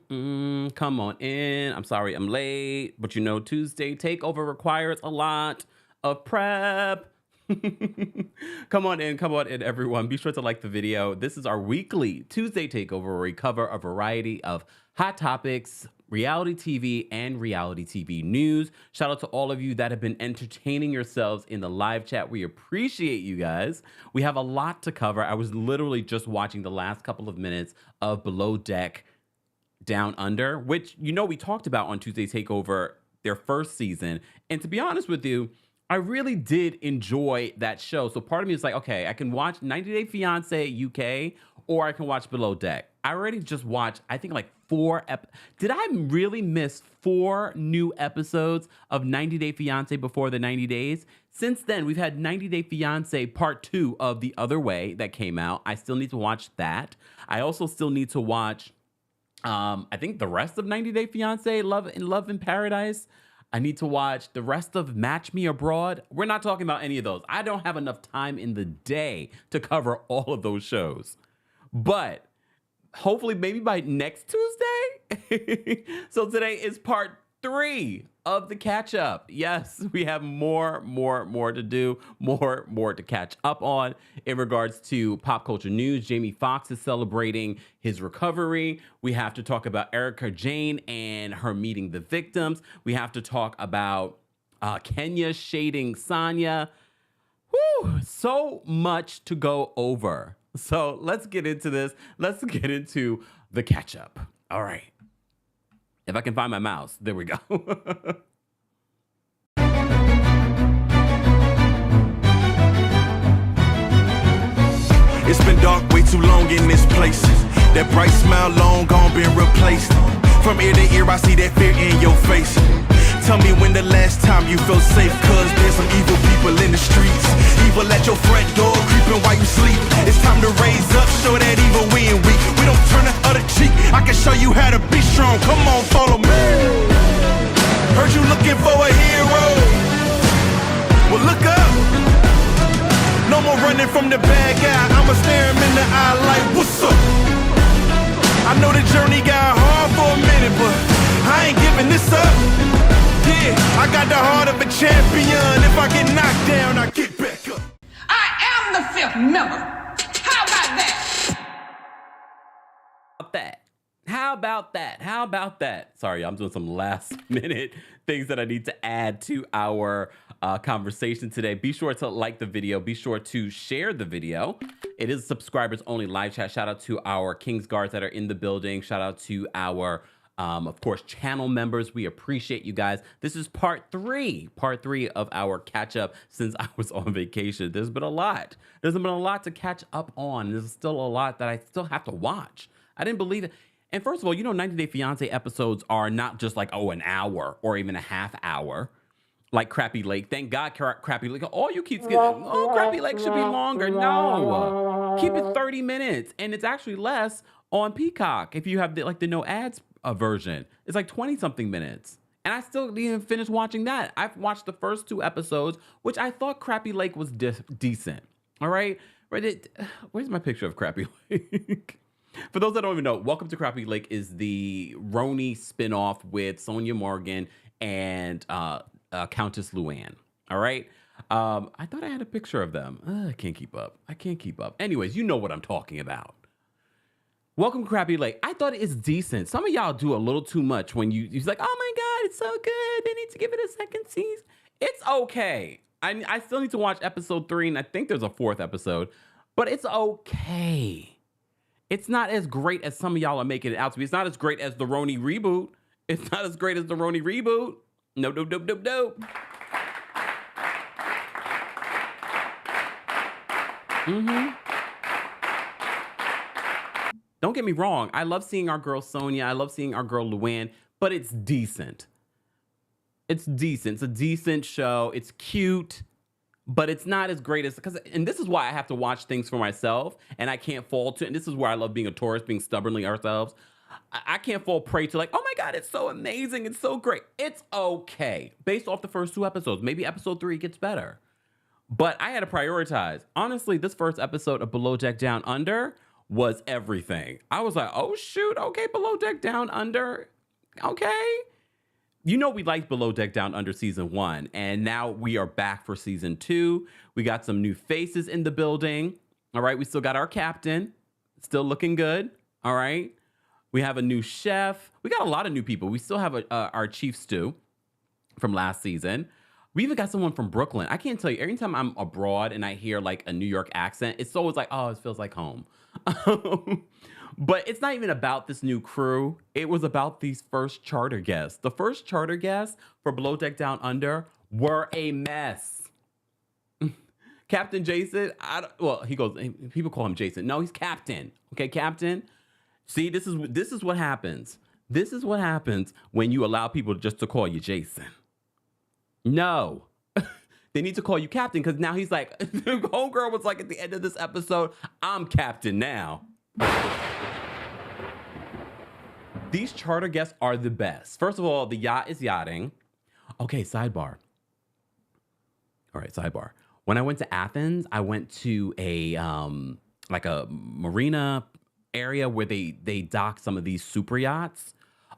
Come on in. I'm sorry I'm late, but you know, Tuesday takeover requires a lot of prep. Come on in, everyone. Be sure to like the video. This is our weekly Tuesday takeover where we cover a variety of hot topics, reality TV, and reality TV news. Shout out to all of you that have been entertaining yourselves in the live chat. We appreciate you guys. We have a lot to cover. I was literally just watching the last couple of minutes of Below Deck Down Under, which, you know, we talked about on Tuesday Takeover, their first season. And to be honest with you, I really did enjoy that show. So part of me is like, okay, I can watch 90 Day Fiancé UK or I can watch Below Deck. I already just watched, I think like did I really miss 4 new episodes of 90 Day Fiancé before the 90 days? Since then, we've had 90 Day Fiancé part 2 of The Other Way that came out. I still need to watch that. I also still need to watch I think the rest of 90 Day Fiancé, Love in Paradise. I need to watch the rest of Match Me Abroad. We're not talking about any of those. I don't have enough time in the day to cover all of those shows. But hopefully maybe by next Tuesday. So today is part 3 of the catch up. Yes, we have more to do, more to catch up on in regards to pop culture news. Jamie Foxx is celebrating his recovery. We have to talk about Erika Jayne and her meeting the victims. We have to talk about Kenya shading Sanya. Whew, so much to go over. So let's get into this. Let's get into the catch up. All right. If I can find my mouse, there we go. It's been dark way too long in this place. That bright smile long gone been replaced. From ear to ear I see that fear in your face. Tell me when the last time you felt safe, cause there's some evil people in the streets. Evil at your front door, creeping while you sleep. It's time to raise up, show that evil we ain't weak. We don't turn the other cheek, I can show you how to be strong. Come on, follow me. Heard you looking for a hero. Well, look up. No more running from the bad guy, I'ma stare him in the eye like, what's up? I know the journey got hard for a minute, but I ain't giving this up. Yeah, I got the heart of a champion. If I get knocked down, I get back up. I am the 5th member. How about that? How about that? Sorry, I'm doing some last minute things that I need to add to our conversation today. Be sure to like the video. Be sure to share the video. It is subscribers only live chat. Shout out to our Kings Guards that are in the building. Shout out to our of course, channel members. We appreciate you guys. This is part 3 of our catch up since I was on vacation. There's been a lot. There's been a lot to catch up on. There's still a lot that I still have to watch. I didn't believe it. And first of all, you know, 90 Day Fiancé episodes are not just like, oh, an hour or even a half hour. Like Crappie Lake. Thank God Crappie Lake. Oh, you keep skipping. Oh, Crappie Lake should be longer. No. Keep it 30 minutes. And it's actually less on Peacock if you have the no ads version. It's like 20 something minutes. And I still didn't even finish watching that. I've watched the first 2 episodes, which I thought Crappie Lake was decent. All right. Where's my picture of Crappie Lake? For those that don't even know, Welcome to Crappie Lake is the Roni spinoff with Sonia Morgan and Countess Luann. All right. I thought I had a picture of them. I can't keep up. Anyways, you know what I'm talking about. Welcome to Crappie Lake. I thought it's decent. Some of y'all do a little too much when you're like, oh my God, it's so good. They need to give it a second season. It's okay. I still need to watch episode 3, and I think there's a 4th episode, but it's okay. It's not as great as some of y'all are making it out to be. It's not as great as the Roni reboot. Nope. Don't get me wrong. I love seeing our girl Sonia. I love seeing our girl Luann, but it's decent. It's decent. It's a decent show. It's cute, but it's not as great as, and this is why I have to watch things for myself and I can't fall to, and this is where I love being a tourist, being stubbornly ourselves. I can't fall prey to like, oh my God, it's so amazing. It's so great. It's okay. Based off the first 2 episodes. Maybe episode 3 gets better. But I had to prioritize. Honestly, this first episode of Below Deck Down Under was everything. I was like, oh shoot, okay, Below Deck Down Under, okay. You know we liked Below Deck Down Under season 1, and now we are back for season 2. We got some new faces in the building. All right, we still got our captain, still looking good. All right, we have a new chef. We got a lot of new people. We still have our chief stew from last season. We even got someone from Brooklyn. I can't tell you, every time I'm abroad and I hear like a New York accent, it's always like, oh, it feels like home. But it's not even about this new crew. It was about these first charter guests. The first charter guests for Below Deck Down Under were a mess. Captain Jason, he goes, people call him Jason. No, he's Captain. Okay, Captain. See, this is what happens. This is what happens when you allow people just to call you Jason. No. They need to call you Captain because now he's like, the homegirl was like at the end of this episode, I'm Captain now. These charter guests are the best. First of all, the yacht is yachting. Okay, sidebar. All right, sidebar. When I went to Athens, I went to a like a marina area where they dock some of these super yachts.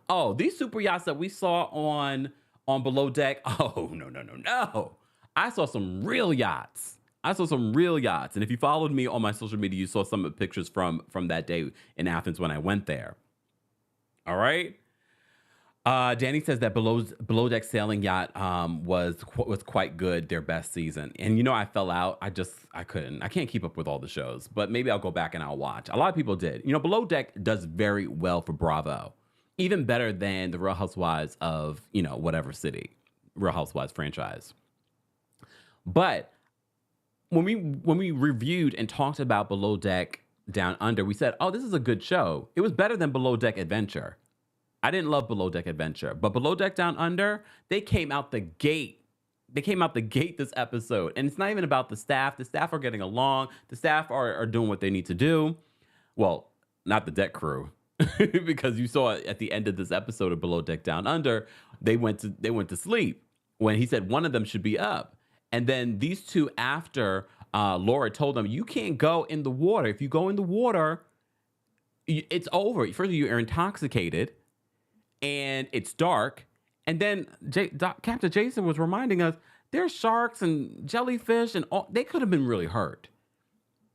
Oh, these super yachts that we saw on Below Deck. Oh, no. I saw some real yachts. And if you followed me on my social media, you saw some of the pictures from that day in Athens when I went there. All right. Danny says that Below Deck Sailing Yacht was quite good, their best season. And you know, I fell out. I couldn't. I can't keep up with all the shows, but maybe I'll go back and I'll watch. A lot of people did. You know, Below Deck does very well for Bravo. Even better than the Real Housewives of, you know, whatever city, Real Housewives franchise. But when we reviewed and talked about Below Deck Down Under, we said, oh, this is a good show. It was better than Below Deck Adventure. I didn't love Below Deck Adventure, but Below Deck Down Under, they came out the gate. This episode. And it's not even about the staff. The staff are getting along. The staff are doing what they need to do. Well, not the deck crew. Because you saw at the end of this episode of Below Deck Down Under, they went to sleep when he said one of them should be up. And then these two, after Laura told them, you can't go in the water. If you go in the water, it's over. First, you're intoxicated and it's dark. And then Captain Jason was reminding us there's sharks and jellyfish and all. They could have been really hurt.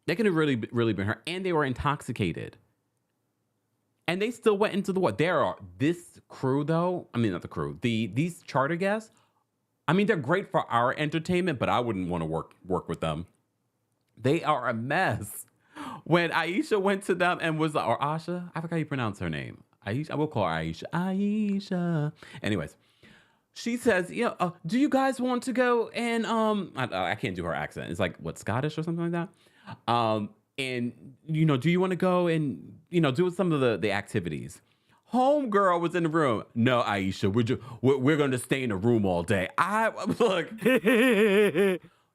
They could have really been hurt. And they were intoxicated. And they still went into the water. This crew, though, I mean, not the crew, these charter guests, I mean, they're great for our entertainment, but I wouldn't want to work with them. They are a mess. When Aisha went to them and was, or Asha, I forgot how you pronounce her name. Aisha, I will call her Aisha. Aisha. Anyways, she says, do you guys want to go and, I can't do her accent. It's like, what, Scottish or something like that? And, do you want to go and, do some of the activities? Homegirl was in the room. No, Aisha, we're going to stay in the room all day. Look,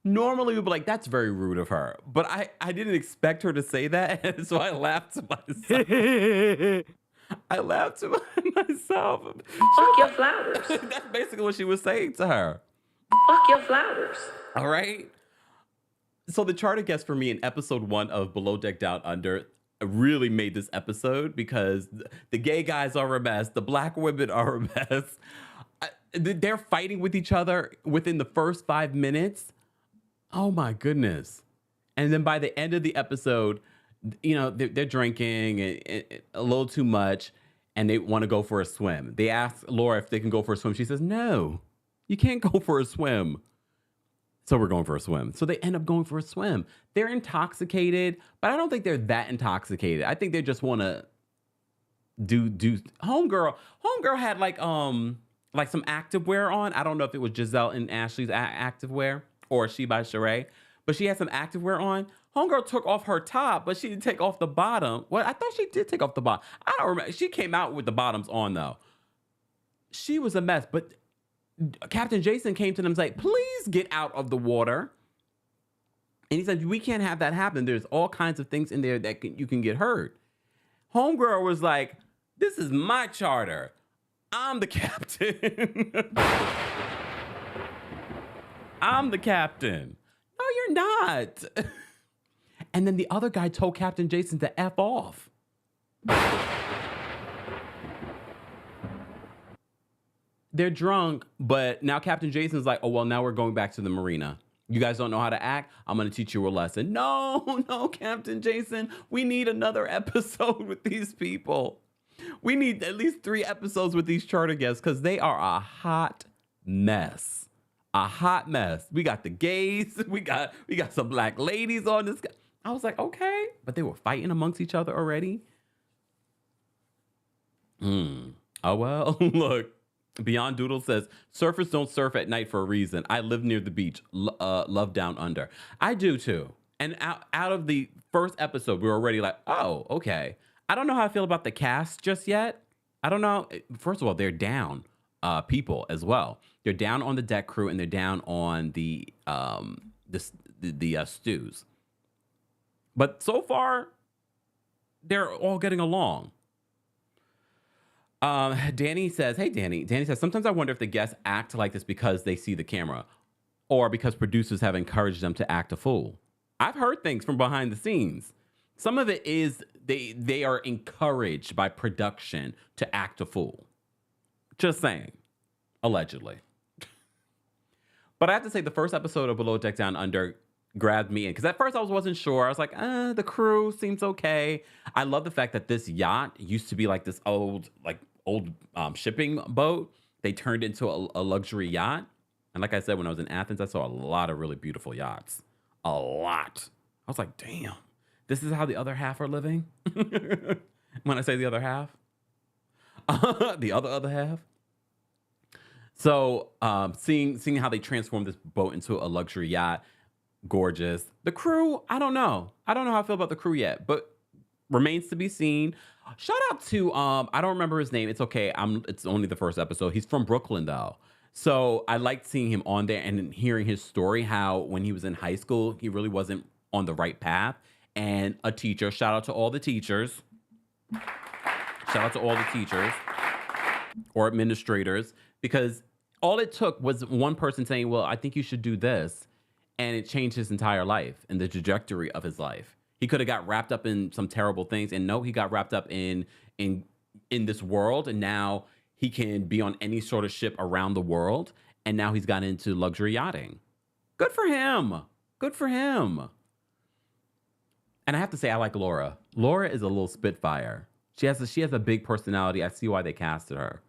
normally we'd be like, that's very rude of her. But I didn't expect her to say that. And so I laughed to myself. Fuck your flowers. That's basically what she was saying to her. Fuck your flowers. All right. So the charter guest for me in episode 1 of Below Deck Down Under really made this episode because the gay guys are a mess. The black women are a mess. They're fighting with each other within the first 5 minutes. Oh my goodness. And then by the end of the episode, they're drinking a little too much and they want to go for a swim. They ask Laura if they can go for a swim. She says, no, you can't go for a swim. So we're going for a swim. So they end up going for a swim. They're intoxicated, but I don't think they're that intoxicated. I think they just want to do Homegirl had like some activewear on. I don't know if it was Giselle and Ashley's activewear or She by Sheree, but she had some activewear on. Homegirl took off her top, but she didn't take off the bottom. Well, I thought she did take off the bottom. I don't remember. She came out with the bottoms on though. She was a mess, but Captain Jason came to them and said, please get out of the water. And he said, we can't have that happen. There's all kinds of things in there that you can get hurt. Homegirl was like, this is my charter. I'm the captain. I'm the captain. No, you're not. And then the other guy told Captain Jason to F off. They're drunk, but now Captain Jason's like, oh, well, now we're going back to the marina. You guys don't know how to act? I'm going to teach you a lesson. No, Captain Jason. We need another episode with these people. We need at least 3 episodes with these charter guests because they are a hot mess. A hot mess. We got the gays. We got some black ladies on this. I was like, okay. But they were fighting amongst each other already. Oh, well, look. Beyond Doodle says, surfers don't surf at night for a reason. I live near the beach. Love down under. I do too. And out of the first episode, we were already like, oh, okay. I don't know how I feel about the cast just yet. I don't know. First of all, they're down people as well. They're down on the deck crew and they're down on the stews. But so far, they're all getting along. Danny says, hey, Danny. Danny says, sometimes I wonder if the guests act like this because they see the camera or because producers have encouraged them to act a fool. I've heard things from behind the scenes. Some of it is they are encouraged by production to act a fool. Just saying. Allegedly. But I have to say the first episode of Below Deck Down Under grabbed me in because at first I wasn't sure. I was like, the crew seems okay. I love the fact that this yacht used to be like this old shipping boat. They turned into a luxury yacht. And like I said, when I was in Athens, I saw a lot of really beautiful yachts. A lot. I was like, damn, this is how the other half are living? When I say the other half. The other half. So seeing how they transformed this boat into a luxury yacht, gorgeous. The crew, I don't know. I don't know how I feel about the crew yet, but remains to be seen. Shout out to I don't remember his name. It's okay. It's only the first episode. He's from Brooklyn though. So I liked seeing him on there and hearing his story, how when he was in high school, he really wasn't on the right path. And a teacher, shout out to all the teachers. Shout out to all the teachers or administrators, because all it took was one person saying, well, I think you should do this. And it changed his entire life and the trajectory of his life. He could have got wrapped up in some terrible things. And no, he got wrapped up in this world. And now he can be on any sort of ship around the world. And now he's gotten into luxury yachting. Good for him. Good for him. And I have to say, I like Laura. Laura is a little spitfire. She has a big personality. I see why they casted her.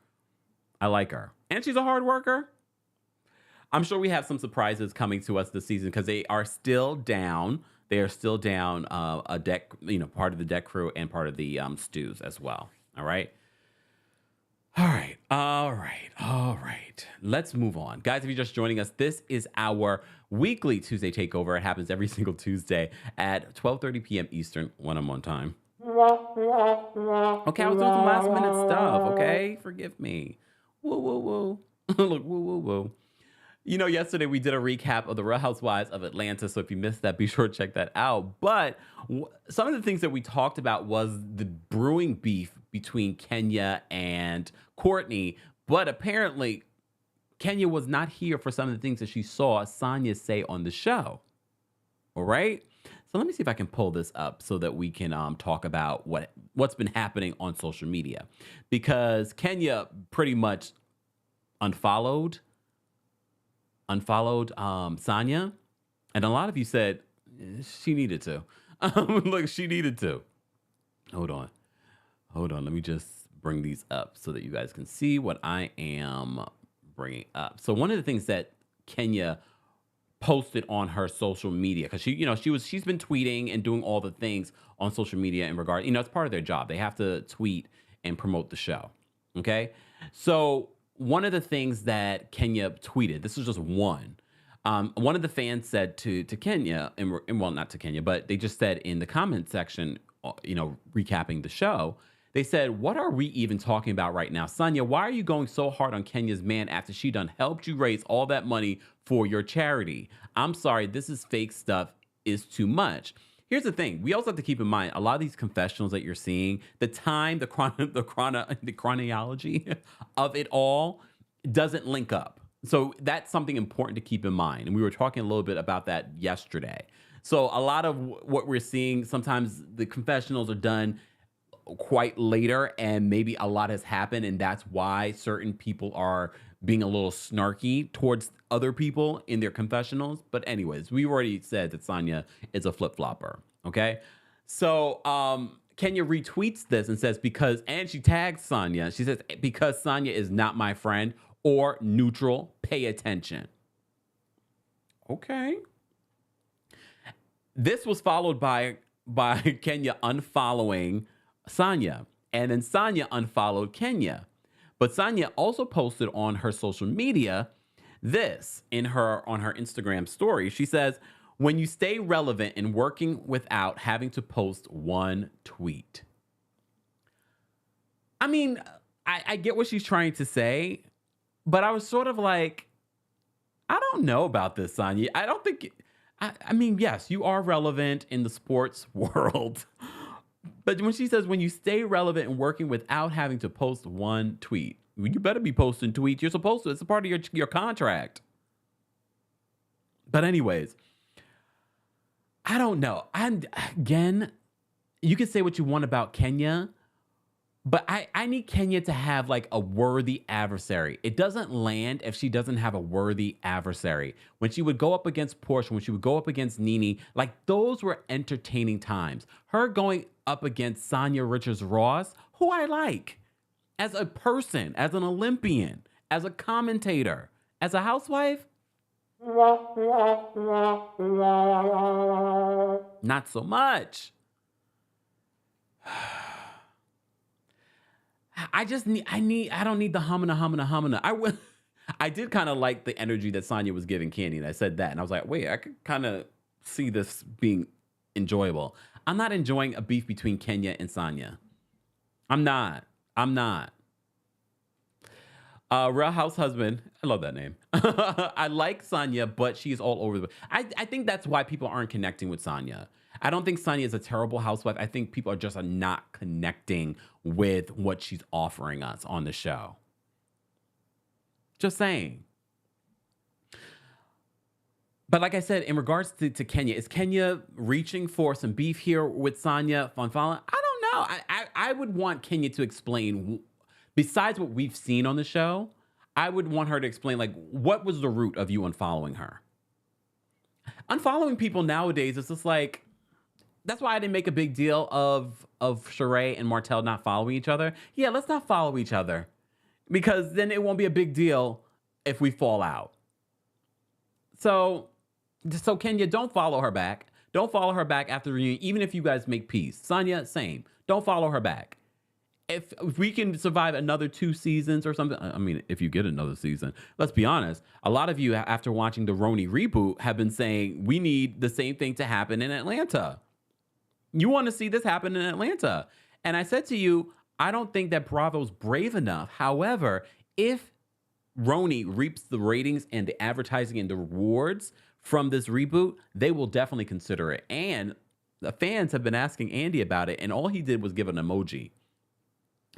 I like her. And she's a hard worker. I'm sure we have some surprises coming to us this season because they are still down. They are still down a deck, part of the deck crew and part of the stews as well. All right. All right. Let's move on. Guys, if you're just joining us, this is our weekly Tuesday takeover. It happens every single Tuesday at 12:30 p.m. Eastern when I'm on time. Okay, I was doing some last minute stuff, okay? Forgive me. Woo, woo, woo. Look, woo, woo, woo. Yesterday we did a recap of the Real Housewives of Atlanta, so if you missed that, be sure to check that out. But some of the things that we talked about was the brewing beef between Kenya and Courtney, but apparently Kenya was not here for some of the things that she saw Sanya say on the show. All right? So let me see if I can pull this up so that we can talk about what's been happening on social media. Because Kenya pretty much unfollowed Sanya. And a lot of you said she needed to. Look, she needed to. Hold on. Let me just bring these up so that you guys can see what I am bringing up. So one of the things that Kenya posted on her social media, because she's been tweeting and doing all the things on social media in regard, it's part of their job. They have to tweet and promote the show. Okay. So one of the things that Kenya tweeted, this is just one. One of the fans said to Kenya, and well, not to Kenya, but they just said in the comment section, recapping the show, they said, what are we even talking about right now? Sanya, why are you going so hard on Kenya's man after she done helped you raise all that money for your charity? I'm sorry, this is fake stuff is too much. Here's the thing. We also have to keep in mind, a lot of these confessionals that you're seeing, the time, the chronology of it all doesn't link up. So that's something important to keep in mind. And we were talking a little bit about that yesterday. So a lot of what we're seeing, sometimes the confessionals are done quite later, and maybe a lot has happened, and that's why certain people are being a little snarky towards other people in their confessionals. But anyways, we already said that Sanya is a flip-flopper. Okay. So Kenya retweets this and says, and she tags Sanya. She says, because Sanya is not my friend or neutral, pay attention. Okay. This was followed by Kenya unfollowing Sanya, and then Sanya unfollowed Kenya. But Sanya also posted on her social media this on her Instagram story. She says, when you stay relevant and working without having to post one tweet. I mean, I get what she's trying to say, but I was sort of like, I don't know about this, Sanya. I don't think, I mean, yes, you are relevant in the sports world. But when she says, when you stay relevant and working without having to post one tweet, you better be posting tweets. You're supposed to. It's a part of your contract. But anyways, I don't know. Again, you can say what you want about Kenya, but I need Kenya to have like a worthy adversary. It doesn't land if she doesn't have a worthy adversary. When she would go up against Portia, when she would go up against Nene, like those were entertaining times. Her going up against Sanya Richards-Ross, who I like as a person, as an Olympian, as a commentator, as a housewife. Not so much. I don't need the hamina. I did kind of like the energy that Sanya was giving Candy, and I said that, and I was like, wait, I could kind of see this being enjoyable. I'm not enjoying a beef between Kenya and Sanya. I'm not. Real House Husband. I love that name. I like Sanya, but she's all over the. I think that's why people aren't connecting with Sanya. I don't think Sanya is a terrible housewife. I think people are just not connecting with what she's offering us on the show. Just saying. But like I said, in regards to Kenya, is Kenya reaching for some beef here with Sanya Fonfallen? I don't know. I would want Kenya to explain, besides what we've seen on the show, I would want her to explain, like, what was the root of you unfollowing her? Unfollowing people nowadays is just like, that's why I didn't make a big deal of Sheree and Martell not following each other. Yeah, let's not follow each other, because then it won't be a big deal if we fall out. So Kenya, don't follow her back. Don't follow her back after the reunion, even if you guys make peace. Sanya, same. Don't follow her back. If we can survive another 2 seasons or something, I mean, if you get another season, let's be honest. A lot of you, after watching the Roni reboot, have been saying we need the same thing to happen in Atlanta. You want to see this happen in Atlanta. And I said to you, I don't think that Bravo's brave enough. However, if Roni reaps the ratings and the advertising and the rewards from this reboot, they will definitely consider it. And the fans have been asking Andy about it, and all he did was give an emoji.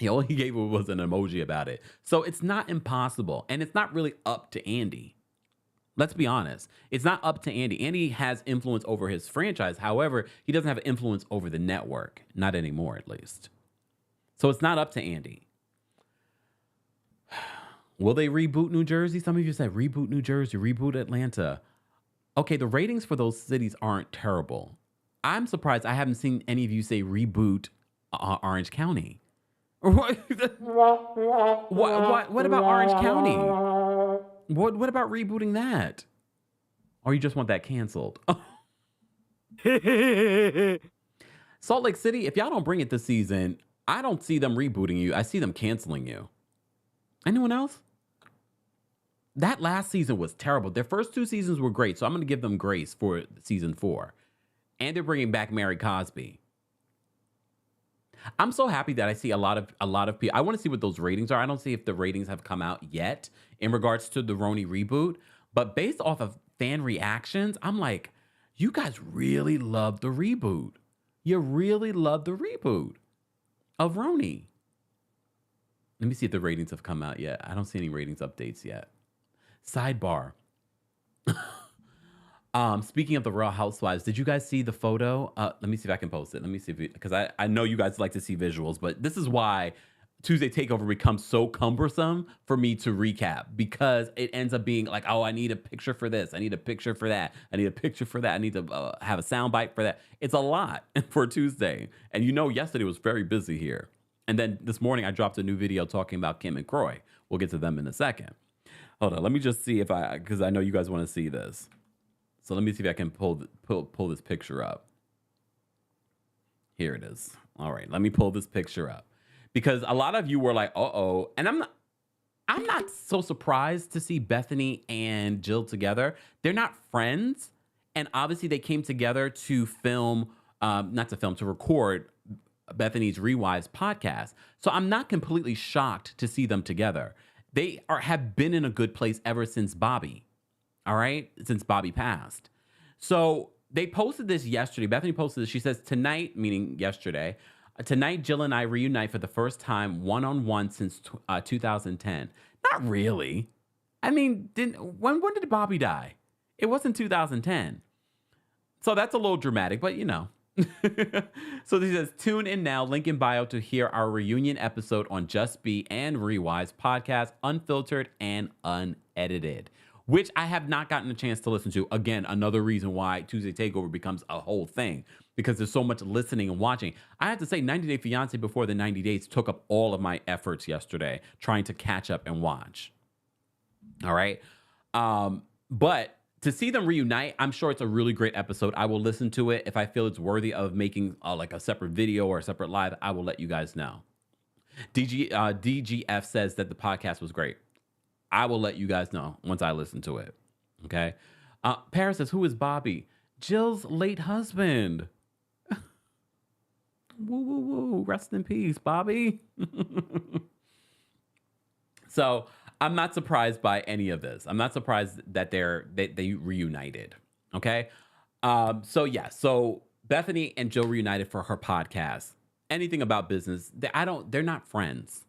All he gave was an emoji about it. So it's not impossible, and it's not really up to Andy. Let's be honest. It's not up to Andy. Andy has influence over his franchise. However, he doesn't have influence over the network. Not anymore, at least. So it's not up to Andy. Will they reboot New Jersey? Some of you said reboot New Jersey, reboot Atlanta. Okay, the ratings for those cities aren't terrible. I'm surprised I haven't seen any of you say reboot Orange County. What about Orange County? What about rebooting that? Or you just want that canceled? Salt Lake City, if y'all don't bring it this season, I don't see them rebooting you. I see them canceling you. Anyone else? That last season was terrible. Their first 2 seasons were great, so I'm going to give them grace for season 4. And they're bringing back Mary Cosby. I'm so happy that I see a lot of people. I want to see what those ratings are. I don't see if the ratings have come out yet in regards to the Roni reboot. But based off of fan reactions, I'm like, you guys really love the reboot. You really love the reboot of Roni. Let me see if the ratings have come out yet. I don't see any ratings updates yet. Sidebar. Speaking of the Real Housewives, did you guys see the photo? Let me see if I can post it. Let me see if because I know you guys like to see visuals, but this is why Tuesday Takeover becomes so cumbersome for me to recap, because it ends up being like, oh, I need a picture for this. I need a picture for that. I need a picture for that. I need to have a soundbite for that. It's a lot for Tuesday. And yesterday was very busy here. And then this morning I dropped a new video talking about Kim and Kroy. We'll get to them in a second. Hold on. Let me just see because I know you guys want to see this. So let me see if I can pull this picture up. Here it is. All right, let me pull this picture up, because a lot of you were like, "Uh-oh," and I'm not so surprised to see Bethenny and Jill together. They're not friends, and obviously they came together to to record Bethenny's Rewives podcast. So I'm not completely shocked to see them together. They have been in a good place ever since Bobby. All right, since Bobby passed. So they posted this yesterday. Bethenny posted this. She says, tonight, meaning yesterday, tonight Jill and I reunite for the first time one-on-one since 2010. Not really. I mean, when did Bobby die? It wasn't 2010. So that's a little dramatic, but So he says, tune in now, link in bio, to hear our reunion episode on Just Be and Rewives podcast, unfiltered and unedited, which I have not gotten a chance to listen to. Again, another reason why Tuesday Takeover becomes a whole thing, because there's so much listening and watching. I have to say, 90 Day Fiancé before the 90 days took up all of my efforts yesterday trying to catch up and watch. All right. But to see them reunite, I'm sure it's a really great episode. I will listen to it. If I feel it's worthy of making like a separate video or a separate live, I will let you guys know. DGF says that the podcast was great. I will let you guys know once I listen to it. Okay. Paris says, who is Bobby? Jill's late husband. Woo, woo, woo. Rest in peace, Bobby. So I'm not surprised by any of this. I'm not surprised that they reunited. Okay. So Bethenny and Jill reunited for her podcast. Anything about business, they're not friends.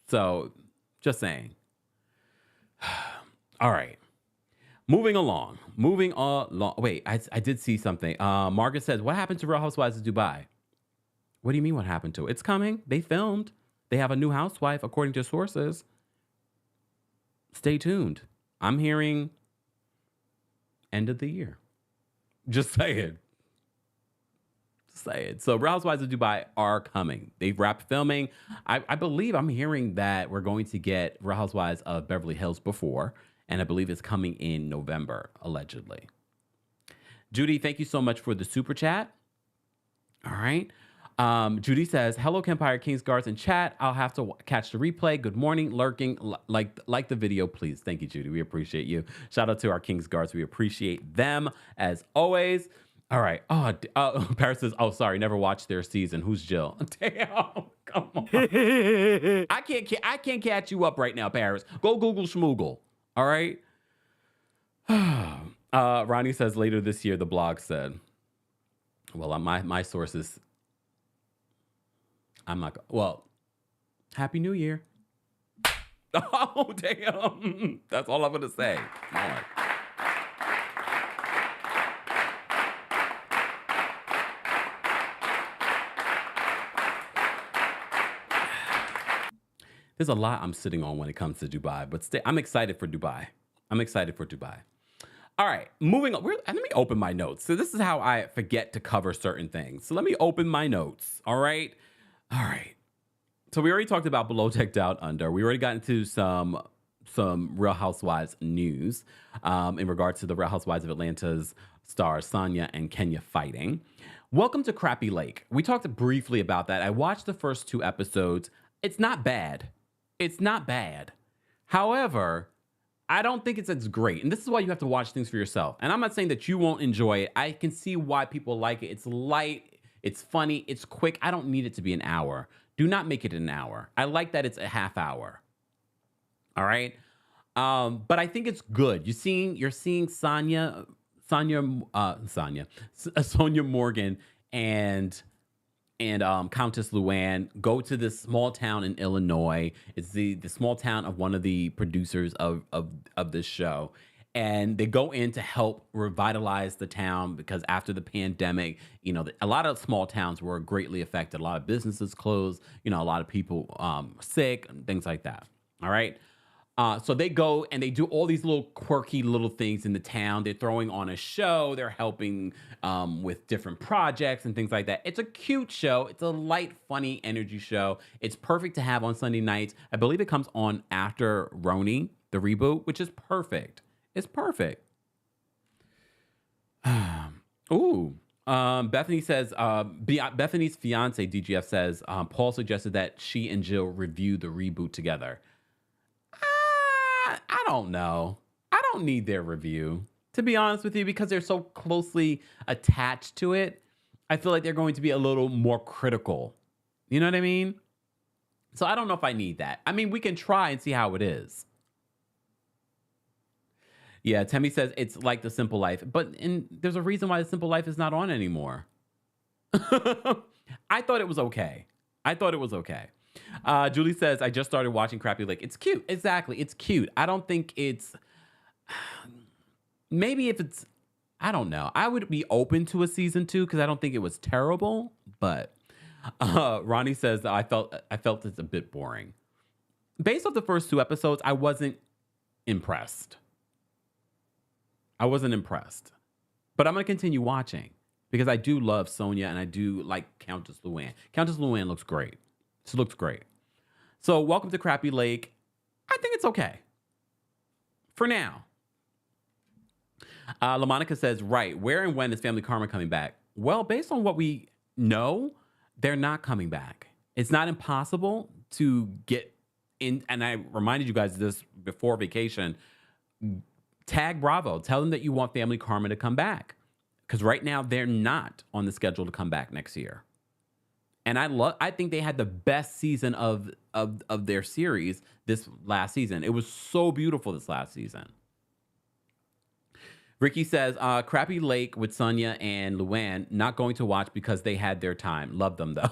So just saying. All right. Moving along. Wait, I did see something. Margaret says, what happened to Real Housewives of Dubai? What do you mean what happened to it? It's coming. They filmed. They have a new housewife, according to sources. Stay tuned. I'm hearing end of the year. Just saying. So Real Housewives of Dubai are coming. They've wrapped filming. I believe I'm hearing that we're going to get Real Housewives of Beverly Hills before, and I believe it's coming in November, allegedly. Judy, thank you so much for the super chat. All right. Judy says, hello, Kempire Kings Guards in chat. I'll have to catch the replay. Good morning, lurking. Like the video, please. Thank you, Judy. We appreciate you. Shout out to our Kings Guards. We appreciate them as always. All right. Paris says, oh, sorry, never watched their season. Who's Jill? Damn, come on. I can't catch you up right now, Paris. Go Google Schmoogle. All right. Ronnie says later this year, the blog said. Well, my sources. I'm not. Well, Happy New Year. Oh, damn. That's all I'm gonna say. All right. There's a lot I'm sitting on when it comes to Dubai, but I'm excited for Dubai. All right, moving on. Let me open my notes. So this is how I forget to cover certain things. So let me open my notes. All right. So we already talked about Below Deck Down Under. We already got into some Real Housewives news in regards to the Real Housewives of Atlanta's stars Sanya and Kenya fighting. Welcome to Crappie Lake. We talked briefly about that. I watched the first 2 episodes. It's not bad. However, I don't think it's as great. And this is why you have to watch things for yourself. And I'm not saying that you won't enjoy it. I can see why people like it. It's light. It's funny. It's quick. I don't need it to be an hour. Do not make it an hour. I like that it's a half hour. All right. But I think it's good. You're seeing Sonia Morgan and Countess Luann go to this small town in Illinois. It's the small town of one of the producers of this show. and they go in to help revitalize the town because after the pandemic, a lot of small towns were greatly affected. A lot of businesses closed, a lot of people sick and things like that. All right. So they go and they do all these little quirky little things in the town. They're throwing on a show. They're helping with different projects and things like that. It's a cute show. It's a light, funny energy show. It's perfect to have on Sunday nights. I believe it comes on after Roni, the reboot, which is perfect. It's perfect. Bethenny says, Bethenny's fiance, DGF says, Paul suggested that she and Jill review the reboot together. I don't know. I don't need their review, to be honest with you, because they're so closely attached to it. I feel like they're going to be a little more critical. You know what I mean? So I don't know if I need that. I mean, we can try and see how it is. Yeah, Temmie says it's like The Simple Life, but there's a reason why The Simple Life is not on anymore. I thought it was okay. Julie says, I just started watching Crappie Lake. It's cute. Exactly. It's cute. I don't think it's... Maybe if it's... I don't know. I would be open to a season 2 because I don't think it was terrible, but Ronnie says that I felt it's a bit boring. Based off the first 2 episodes, I wasn't impressed. But I'm going to continue watching because I do love Sonia and I do like Countess Luann. Countess Luann looks great. She looks great. So welcome to Crappie Lake. I think it's okay. For now. LaMonica says, right, where and when is Family Karma coming back? Well, based on what we know, they're not coming back. It's not impossible to get in. And I reminded you guys of this before vacation. Tag Bravo. Tell them that you want Family Karma to come back. Because right now, they're not on the schedule to come back next year. And I think they had the best season of their series this last season. It was so beautiful this last season. Ricky says, Crappie Lake with Sanya and Luann, not going to watch because they had their time. Love them though.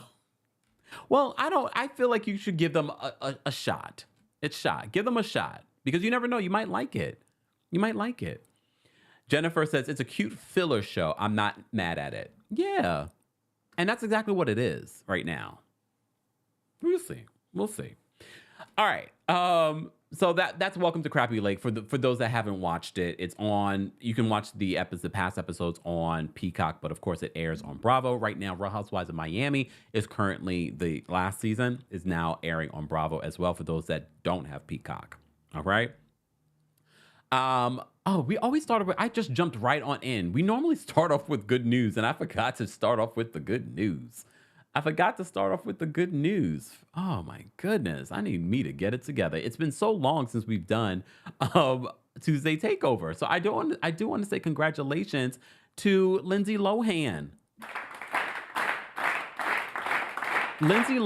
Well, I feel like you should give them a shot. Give them a shot. Because you never know, you might like it. Jennifer says, it's a cute filler show. I'm not mad at it. Yeah. And that's exactly what it is right now. We'll see. All right. So that's Welcome to Crappie Lake. For those that haven't watched it, it's on. You can watch the past episodes on Peacock, but of course it airs on Bravo right now. Real Housewives of Miami is currently the last season is now airing on Bravo as well. For those that don't have Peacock. All right. We always start with, I just jumped right on in. We normally start off with good news, and I forgot to start off with the good news. Oh my goodness. I need me to get it together. It's been so long since we've done Tuesday Takeover. So I do want to say congratulations to Lindsay Lohan. Lindsay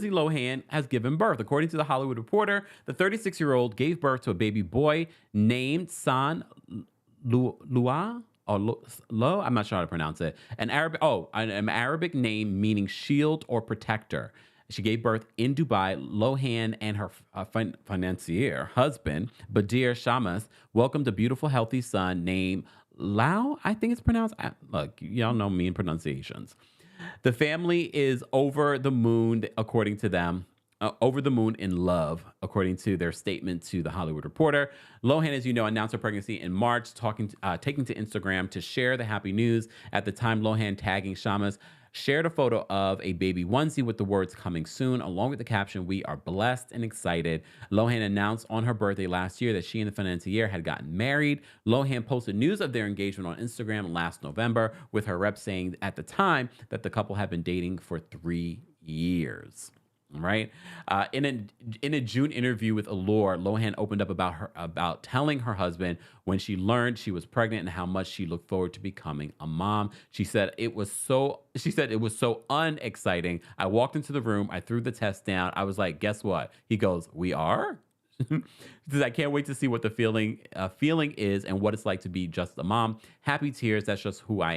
Lohan has given birth. According to The Hollywood Reporter, the 36-year-old gave birth to a baby boy named San Lua, or Lo, I'm not sure how to pronounce it. An Arabic name meaning shield or protector. She gave birth in Dubai. Lohan and her financier husband, Badir Shamas, welcomed a beautiful, healthy son named Lau, I think it's pronounced. Look, y'all know me and pronunciations. The family is over the moon, according to them. Over the moon in love, according to their statement to The Hollywood Reporter. Lohan, as you know, announced her pregnancy in March, taking to Instagram to share the happy news. At the time, Lohan, tagging Shamas, shared a photo of a baby onesie with the words "coming soon," along with the caption, "We are blessed and excited." Lohan announced on her birthday last year that she and the financier had gotten married. Lohan posted news of their engagement on Instagram last November, with her rep saying at the time that the couple had been dating for 3 years. Right. In a June interview with Allure, Lohan opened up about telling her husband when she learned she was pregnant and how much she looked forward to becoming a mom. She said it was so unexciting. I walked into the room, I threw the test down. I was like, guess what? He goes, "We are?" Says, "I can't wait to see what the feeling is and what it's like to be just a mom. Happy tears. That's just who I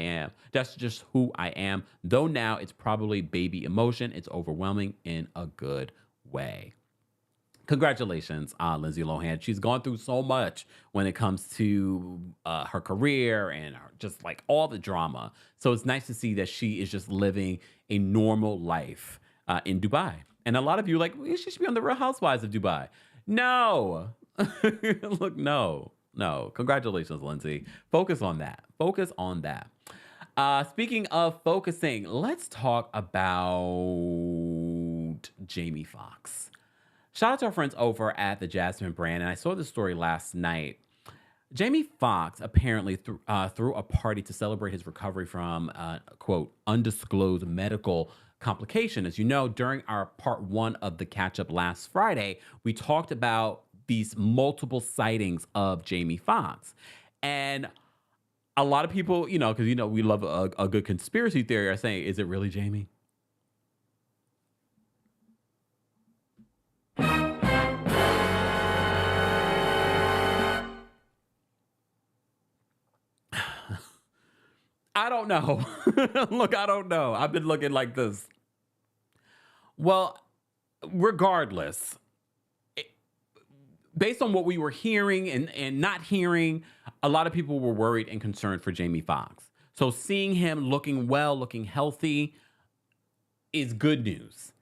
am. Though now it's probably baby emotion. It's overwhelming in a good way." Congratulations, Lindsay Lohan. She's gone through so much when it comes to her career and just like all the drama. So it's nice to see that she is just living a normal life in Dubai. And a lot of you are like, well, she should be on the Real Housewives of Dubai. No. Look, no. Congratulations, Lindsay. Focus on that. Speaking of focusing, let's talk about Jamie Foxx. Shout out to our friends over at the Jasmine brand, and I saw this story last night. Jamie Foxx apparently threw a party to celebrate his recovery from, quote, undisclosed medical complication. As you know, during our part 1 of the catch-up last Friday, we talked about these multiple sightings of Jamie Foxx. And a lot of people, because, we love a good conspiracy theory, are saying, is it really Jamie? I don't know. Look, I don't know. I've been looking like this. Well, regardless, based on what we were hearing and not hearing, a lot of people were worried and concerned for Jamie Foxx. So seeing him looking well, looking healthy is good news.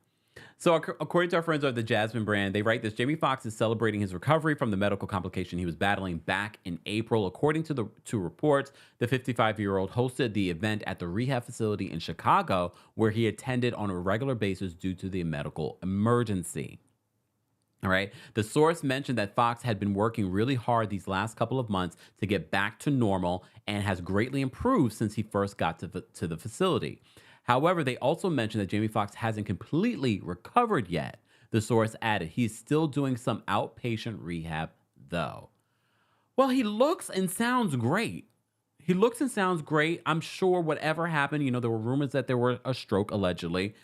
So according to our friends at the Jasmine brand, they write this: Jamie Foxx is celebrating his recovery from the medical complication he was battling back in April. According to reports, the 55-year-old hosted the event at the rehab facility in Chicago, where he attended on a regular basis due to the medical emergency. All right. The source mentioned that Foxx had been working really hard these last couple of months to get back to normal and has greatly improved since he first got to the facility. However, they also mentioned that Jamie Foxx hasn't completely recovered yet. The source added, he's still doing some outpatient rehab, though. Well, he looks and sounds great. I'm sure whatever happened, there were rumors that there were a stroke, allegedly.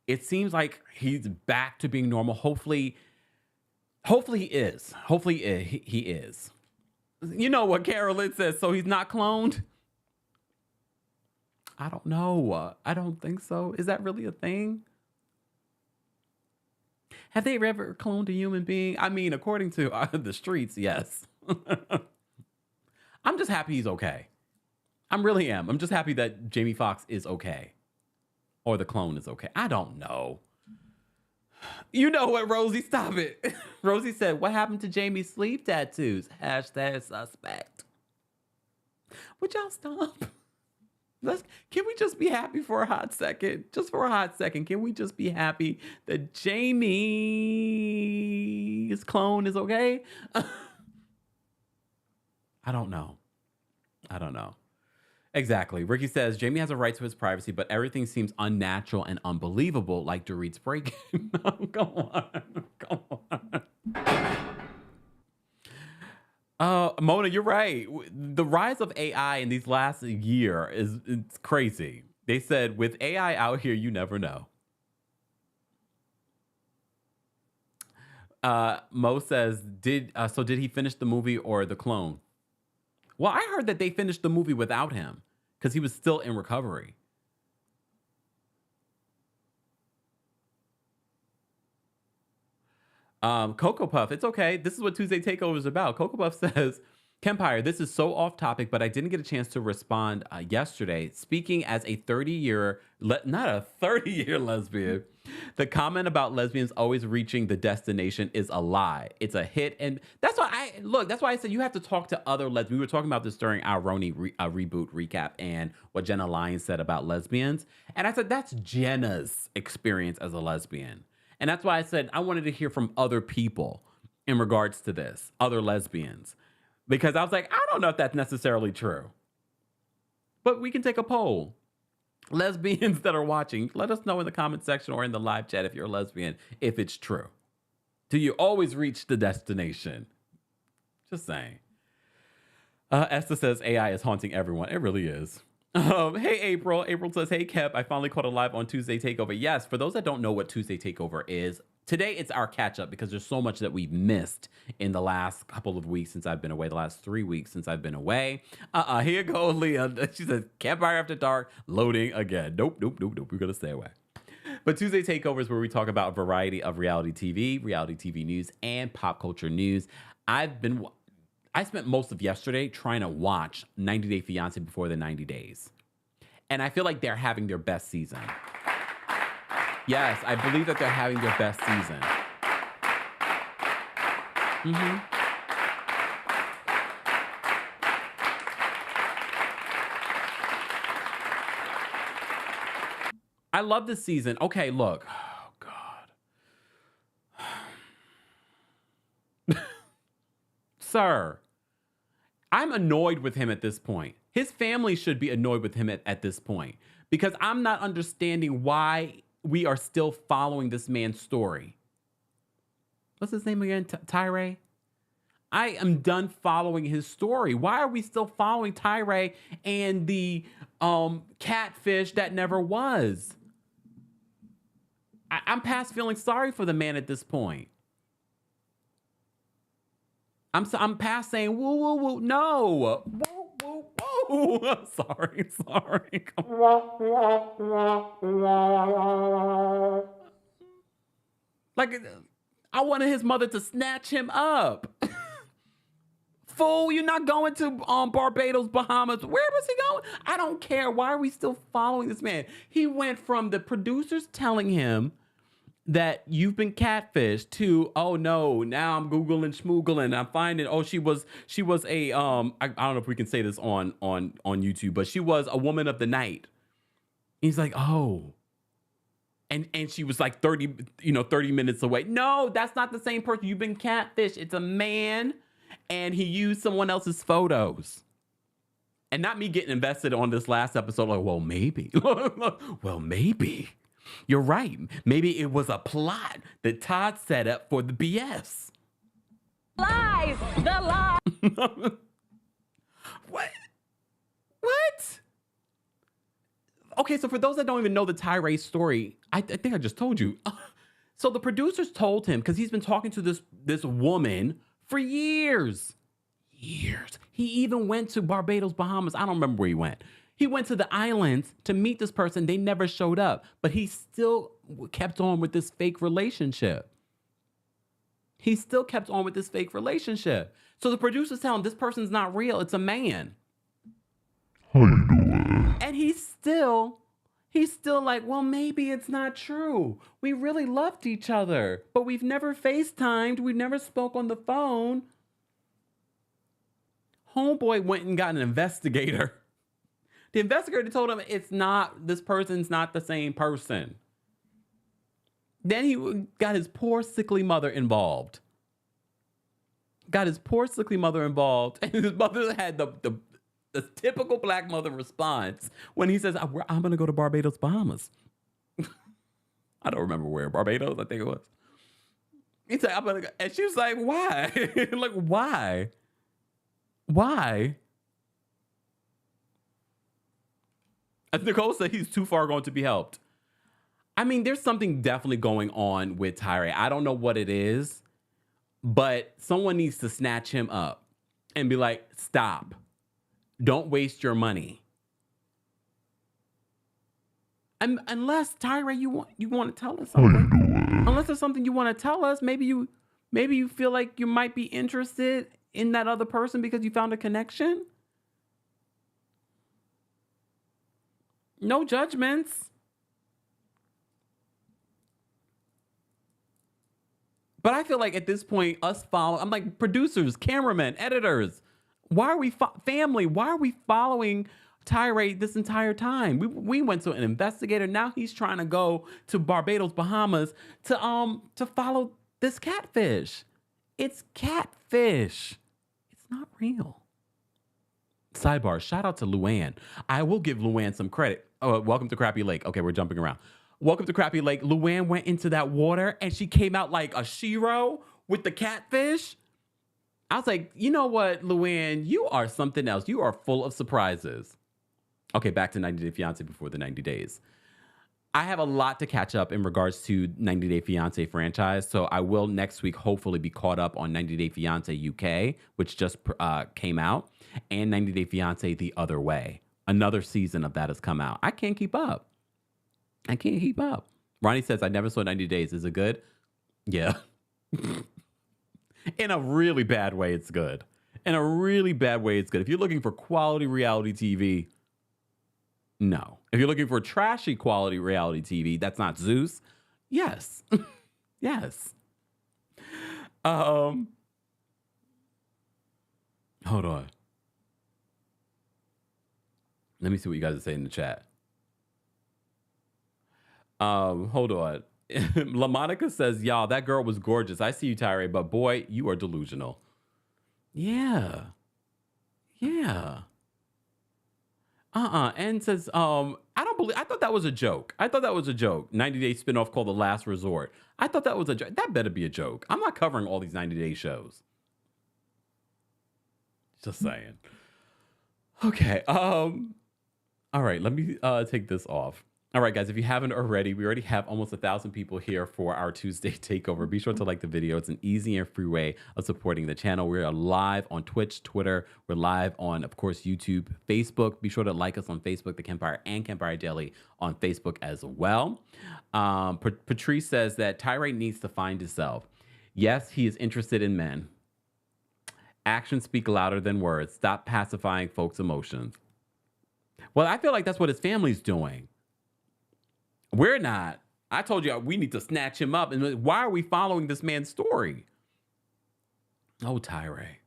It seems like he's back to being normal. Hopefully he is. He is. You know what Carolyn says, so he's not cloned? I don't know. I don't think so. Is that really a thing? Have they ever cloned a human being? I mean, according to the streets, yes. I'm just happy he's okay. I really am. I'm just happy that Jamie Foxx is okay. Or the clone is okay. I don't know. You know what, Rosie? Stop it. Rosie said, what happened to Jamie's sleeve tattoos? #suspect. Would y'all stop? Can we just be happy for a hot second? Just for a hot second. Can we just be happy that Jamie's clone is okay? I don't know. Exactly. Ricky says, Jamie has a right to his privacy, but everything seems unnatural and unbelievable, like Dorit's break. No, come on. Mona, you're right. The rise of AI in these last year it's crazy. They said, with AI out here, you never know. Mo says, did he finish the movie or the clone? Well, I heard that they finished the movie without him because he was still in recovery. Cocoa Puff, it's okay. This is what Tuesday Takeover is about. Cocoa Puff says, Kempire, this is so off topic, but I didn't get a chance to respond yesterday. Speaking as a 30-year, not a 30-year lesbian, the comment about lesbians always reaching the destination is a lie. It's a hit. And that's why I said you have to talk to other lesbians. We were talking about this during our Roni reboot recap and what Jenna Lyons said about lesbians. And I said, that's Jenna's experience as a lesbian. And that's why I said I wanted to hear from other people in regards to this, other lesbians. Because I was like, I don't know if that's necessarily true. But we can take a poll. Lesbians that are watching, let us know in the comment section or in the live chat if you're a lesbian, if it's true. Do you always reach the destination? Just saying. Esther says AI is haunting everyone. It really is. Hey, April. April says, hey, Kep, I finally caught a live on Tuesday Takeover. Yes, for those that don't know what Tuesday Takeover is, today it's our catch up because there's so much that we've missed in the last couple of weeks since I've been away, the last 3 weeks since I've been away. Here goes Leah. She says, Campfire After Dark, loading again. Nope. We're going to stay away. But Tuesday Takeover is where we talk about a variety of reality TV news, and pop culture news. I spent most of yesterday trying to watch 90 Day Fiance before the 90 days. And I feel like they're having their best season. Yes, I believe that they're having their best season. I love this season. Okay, look. Oh, God. Sir, I'm annoyed with him at this point. His family should be annoyed with him at this point, because I'm not understanding why we are still following this man's story. What's his name again? Tyre? I am done following his story. Why are we still following Tyre and the catfish that never was? I'm past feeling sorry for the man at this point. I'm past saying woo woo woo. No, woo woo woo. Sorry. Like, I wanted his mother to snatch him up. Fool, you're not going to Barbados, Bahamas. Where was he going? I don't care. Why are we still following this man? He went from the producers telling him that you've been catfished to, oh no, now I'm Googling, schmoogling, I'm finding, oh, she was a, I don't know if we can say this on YouTube, but she was a woman of the night. He's like, oh. And she was like 30 minutes away. No, that's not the same person. You've been catfished. It's a man, and he used someone else's photos. And not me getting invested on this last episode, like, well, maybe. Well, maybe. You're right. Maybe it was a plot that Todd set up for the BS. Lies! The lie! What? Okay, so for those that don't even know the Tyre story, I think I just told you. So the producers told him, because he's been talking to this woman for years. He even went to Barbados, Bahamas. I don't remember where he went. He went to the islands to meet this person. They never showed up, but he still kept on with this fake relationship. So the producers tell him this person's not real. It's a man. How you doing? And he's still like, well, maybe it's not true. We really loved each other, but we've never FaceTimed. We never spoke on the phone. Homeboy went and got an investigator. The investigator told him this person's not the same person. Then he got his poor sickly mother involved. And his mother had the typical black mother response when he says, I'm going to go to Barbados, Bahamas. I don't remember where. Barbados, I think it was. He said, I'm going to go. And she was like, why? Like, why? Why? As Nicole said, he's too far gone to be helped. I mean, there's something definitely going on with Tyre. I don't know what it is, but someone needs to snatch him up and be like, stop. Don't waste your money. And unless Tyre, you want to tell us something. Unless there's something you want to tell us, maybe you feel like you might be interested in that other person because you found a connection. No judgments. But I feel like at this point, I'm like, producers, cameramen, editors, why are we family? Why are we following Tyre this entire time? We went to an investigator. Now he's trying to go to Barbados, Bahamas to follow this catfish. It's catfish. It's not real. Sidebar, shout out to Lohan. I will give Lohan some credit. Oh, welcome to Crappie Lake. Okay, we're jumping around. Welcome to Crappie Lake. Lohan went into that water and she came out like a shero with the catfish. I was like, you know what, Lohan, you are something else. You are full of surprises. Okay, back to 90 Day Fiance before the 90 days. I have a lot to catch up in regards to 90 Day Fiance franchise. So I will next week hopefully be caught up on 90 Day Fiance UK, which just came out, and 90 Day Fiance The Other Way. Another season of that has come out. I can't keep up. Ronnie says, I never saw 90 Days. Is it good? Yeah. In a really bad way, it's good. In a really bad way, it's good. If you're looking for quality reality TV, no. If you're looking for trashy quality reality TV, that's not Zeus. Yes. Yes. Hold on. Let me see what you guys are saying in the chat. Hold on. LaMonica says, y'all, that girl was gorgeous. I see you, Tyree, but boy, you are delusional. Yeah. Yeah. And says, I thought that was a joke. 90 Day spinoff called The Last Resort. I thought that was a joke. That better be a joke. I'm not covering all these 90 Day shows. Just saying. Okay. All right, let me take this off. All right, guys, if you haven't already, we already have almost 1,000 people here for our Tuesday takeover. Be sure to like the video. It's an easy and free way of supporting the channel. We're live on Twitch, Twitter. We're live on, of course, YouTube, Facebook. Be sure to like us on Facebook, The Kempire and Kempire Daily on Facebook as well. Patrice says that Tyree needs to find himself. Yes, he is interested in men. Actions speak louder than words. Stop pacifying folks' emotions. Well, I feel like that's what his family's doing. We're not. I told you we need to snatch him up. And why are we following this man's story? Oh, Tyree.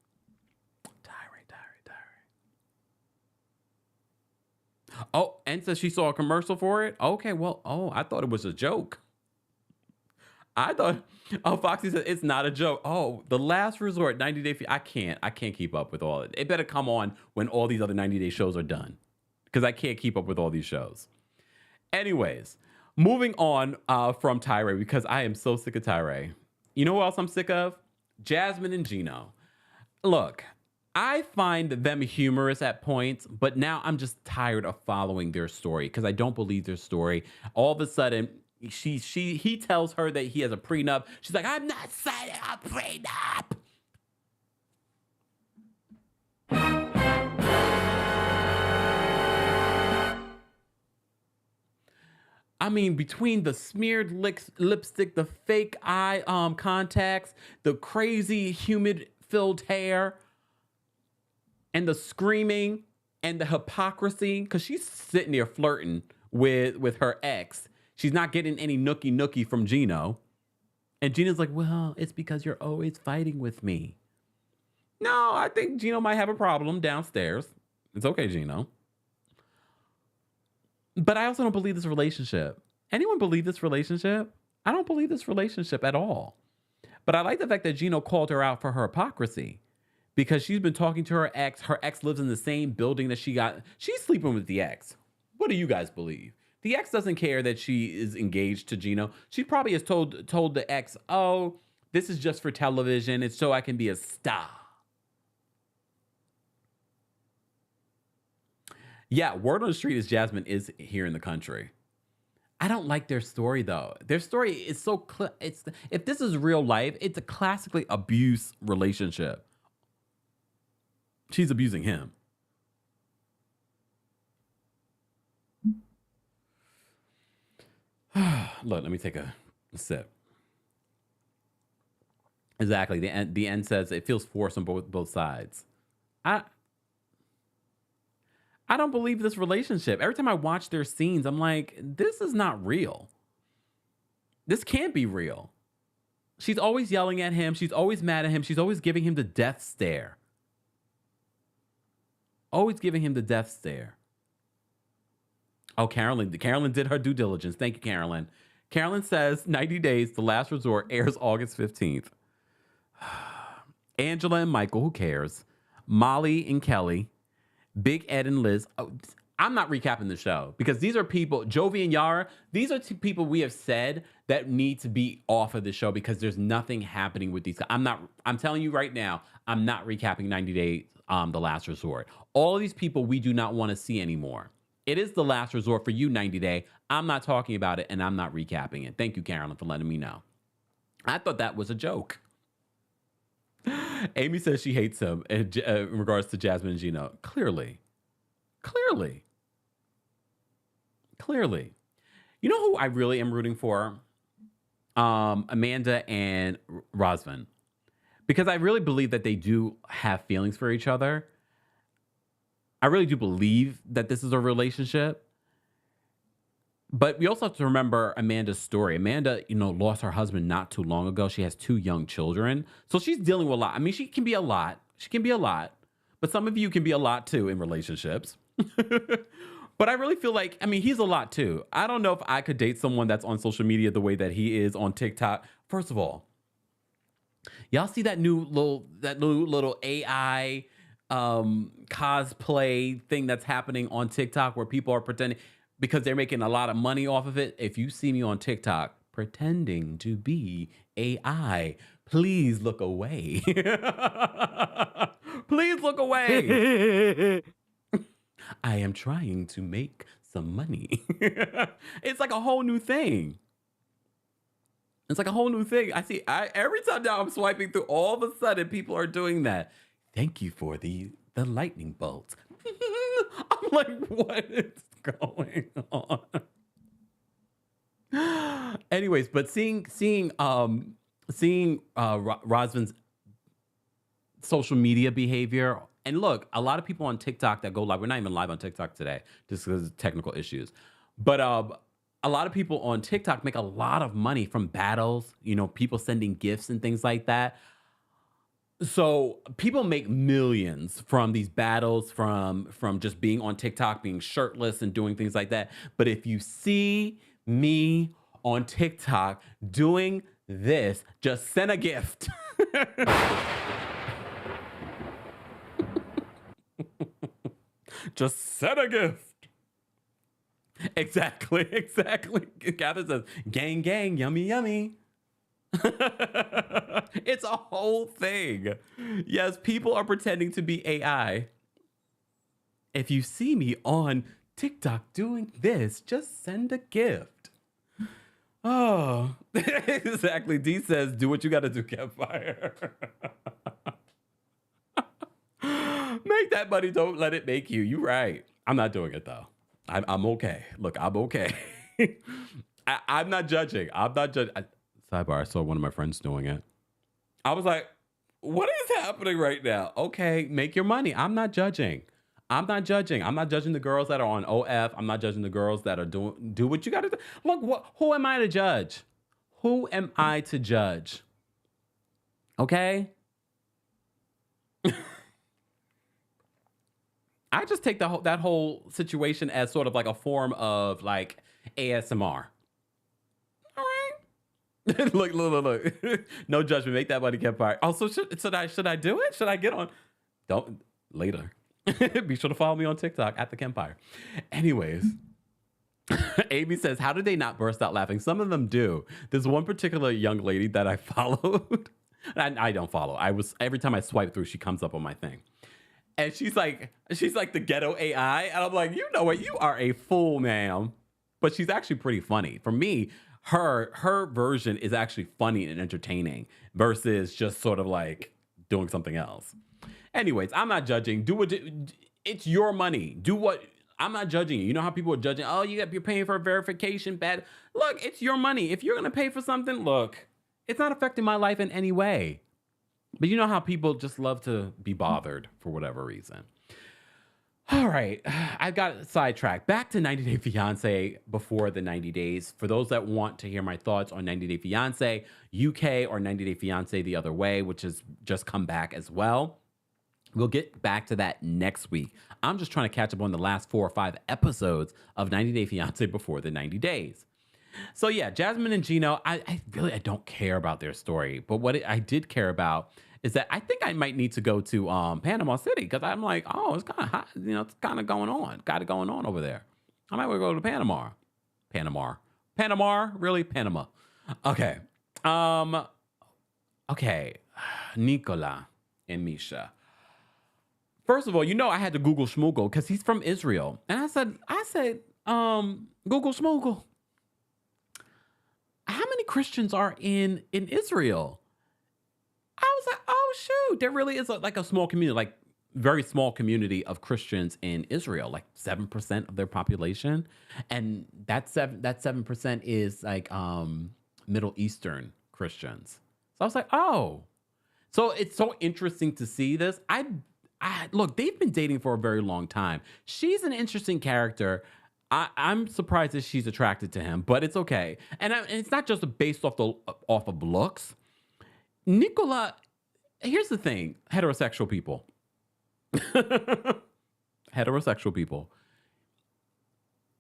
Oh, and says she saw a commercial for it? Okay, well, I thought it was a joke. Foxy said it's not a joke. Oh, The Last Resort, 90 Day. I can't keep up with all it. It better come on when all these other 90 Day shows are done. Because I can't keep up with all these shows. Anyways, moving on from Tyree, because I am so sick of Tyree. You know what else I'm sick of? Jasmine and Gino. Look, I find them humorous at points, but now I'm just tired of following their story because I don't believe their story. All of a sudden, he tells her that he has a prenup. She's like, I'm not signing a prenup. I mean, between the smeared lipstick, the fake eye contacts, the crazy humid-filled hair, and the screaming and the hypocrisy, because she's sitting there flirting with her ex. She's not getting any nookie from Gino. And Gino's like, well, it's because you're always fighting with me. No, I think Gino might have a problem downstairs. It's okay, Gino. But I also don't believe this relationship. Anyone believe this relationship? I don't believe this relationship at all. But I like the fact that Gino called her out for her hypocrisy because she's been talking to her ex. Her ex lives in the same building that she's sleeping with the ex. What do you guys believe? The ex doesn't care that she is engaged to Gino. She probably has told the ex, oh, this is just for television. It's so I can be a star. Yeah, word on the street is Jasmine is here in the country. I don't like their story, though. Their story is so... if this is real life, it's a classically abuse relationship. She's abusing him. Look, let me take a sip. Exactly. The end says it feels forced on both sides. I don't believe this relationship. Every time I watch their scenes, I'm like, this is not real. This can't be real. She's always yelling at him. She's always mad at him. She's always giving him the death stare. Always giving him the death stare. Oh, Carolyn did her due diligence. Thank you, Carolyn. Carolyn says 90 Days, The Last Resort airs August 15th. Angela and Michael, who cares? Molly and Kelly. Big Ed and Liz. Oh, I'm not recapping the show because these are people, Jovi and Yara, these are two people we have said that need to be off of the show because there's nothing happening with these. I'm telling you right now, I'm not recapping 90 Days, The Last Resort. All of these people we do not want to see anymore. It is the last resort for you, 90 Day. I'm not talking about it and I'm not recapping it. Thank you, Carolyn, for letting me know. I thought that was a joke. Amy says she hates him in regards to Jasmine and Gino. Clearly. You know who I really am rooting for? Amanda and Rosvin. Because I really believe that they do have feelings for each other. I really do believe that this is a relationship. But we also have to remember Amanda's story. Amanda, lost her husband not too long ago. She has 2 young children. So she's dealing with a lot. I mean, she can be a lot. She can be a lot. But some of you can be a lot too in relationships. But I really feel like, he's a lot too. I don't know if I could date someone that's on social media the way that he is on TikTok. First of all, y'all see that new little AI cosplay thing that's happening on TikTok where people are pretending because they're making a lot of money off of it. If you see me on TikTok pretending to be AI, please look away. Please look away. I am trying to make some money. It's like a whole new thing. It's like a whole new thing. Every time now I'm swiping through, all of a sudden people are doing that. Thank you for the lightning bolts. I'm like, what is going on? Anyways, but seeing Rosvin's social media behavior, and look, a lot of people on TikTok that go live. We're not even live on TikTok today, just because of technical issues. But a lot of people on TikTok make a lot of money from battles. People sending gifts and things like that. So people make millions from these battles, from just being on TikTok, being shirtless and doing things like that. But if you see me on TikTok doing this, just send a gift. Just send a gift. Exactly. Catherine says, gang, gang, yummy, yummy. It's a whole thing. Yes, people are pretending to be AI. If you see me on TikTok doing this, just send a gift. Oh, exactly. D says, do what you got to do, Kempire. Make that money. Don't let it make you. You're right. I'm not doing it, though. I'm okay. Look, I'm okay. I'm not judging. Sidebar, I saw one of my friends doing it. I was like, what is happening right now? Okay, make your money. I'm not judging. I'm not judging the girls that are on OF. I'm not judging the girls that are do what you got to do. Look, who am I to judge? Who am I to judge? Okay? I just take that whole situation as sort of like a form of like ASMR. All right. Look. No judgment. Make that money, Kempire. Also, should I do it? Should I get on? Don't later. Be sure to follow me on TikTok at TheKempire. Anyways, Amy says, how did they not burst out laughing? Some of them do. There's one particular young lady that I followed. I don't follow. Every time I swipe through, she comes up on my thing. And she's like the Ghetto AI. And I'm like, you know what? You are a fool, ma'am. But she's actually pretty funny. For me, her version is actually funny and entertaining versus just sort of like doing something else. Anyways, I'm not judging. It's your money. Do what. I'm not judging you. You know how people are judging? Oh, you're paying for a verification. Bad. Look, it's your money. If you're going to pay for something, look, it's not affecting my life in any way. But you know how people just love to be bothered for whatever reason. All right. I got sidetracked. Back to 90 Day Fiancé before the 90 days. For those that want to hear my thoughts on 90 Day Fiancé UK or 90 Day Fiancé the other way, which has just come back as well. We'll get back to that next week. I'm just trying to catch up on the last 4 or 5 episodes of 90 Day Fiancé before the 90 days. So yeah, Jasmine and Gino, I really don't care about their story. But what I did care about is that I think I might need to go to Panama City because I'm like, oh, it's kind of hot. You know, it's kind of going on. Got it going on over there. I might want to go to Panama. Panama? Really? Panama. Okay. Okay. Nicola and Misha. First of all, you know I had to Google Schmoogle because he's from Israel. And I said, Google Schmoogle. How many Christians are in Israel? I was like, oh, shoot. There really is like a small community. Like very small community of Christians in Israel, like 7% of their population. And that 7% is like Middle Eastern Christians. So I was like, oh. So it's so interesting to see this. I look, they've been dating for a very long time. She's an interesting character. I'm surprised that she's attracted to him, but it's okay. And it's not just based off of looks. Nicola, here's the thing, heterosexual people. Heterosexual people.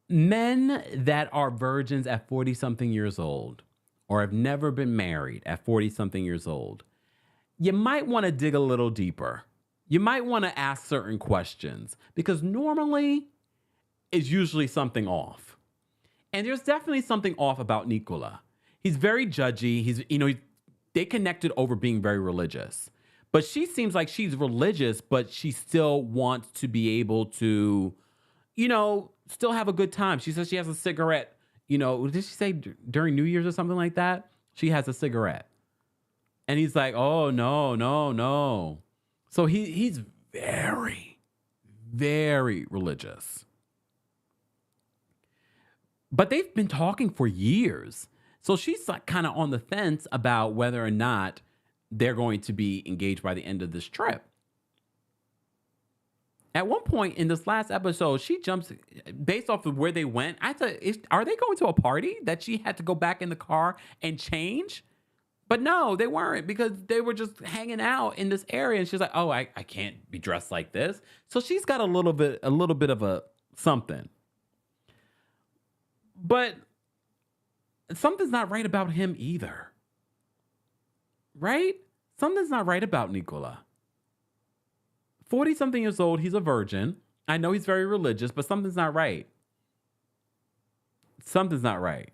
Men that are virgins at 40-something years old or have never been married at 40-something years old, you might want to dig a little deeper. You might want to ask certain questions because normally it's usually something off. And there's definitely something off about Nicola. He's very judgy. They connected over being very religious. But she seems like she's religious, but she still wants to be able to, still have a good time. She says she has a cigarette. Did she say during New Year's or something like that? She has a cigarette. And he's like, oh, no. So he's very, very religious. But they've been talking for years. So she's like kind of on the fence about whether or not they're going to be engaged by the end of this trip. At one point in this last episode, she jumps, based off of where they went, I thought, are they going to a party that she had to go back in the car and change? But no, they weren't, because they were just hanging out in this area. And she's like, oh, I can't be dressed like this. So she's got a little bit of a something. But something's not right about him either. Right? Something's not right about Nicola. 40-something years old, he's a virgin. I know he's very religious, but something's not right. Something's not right.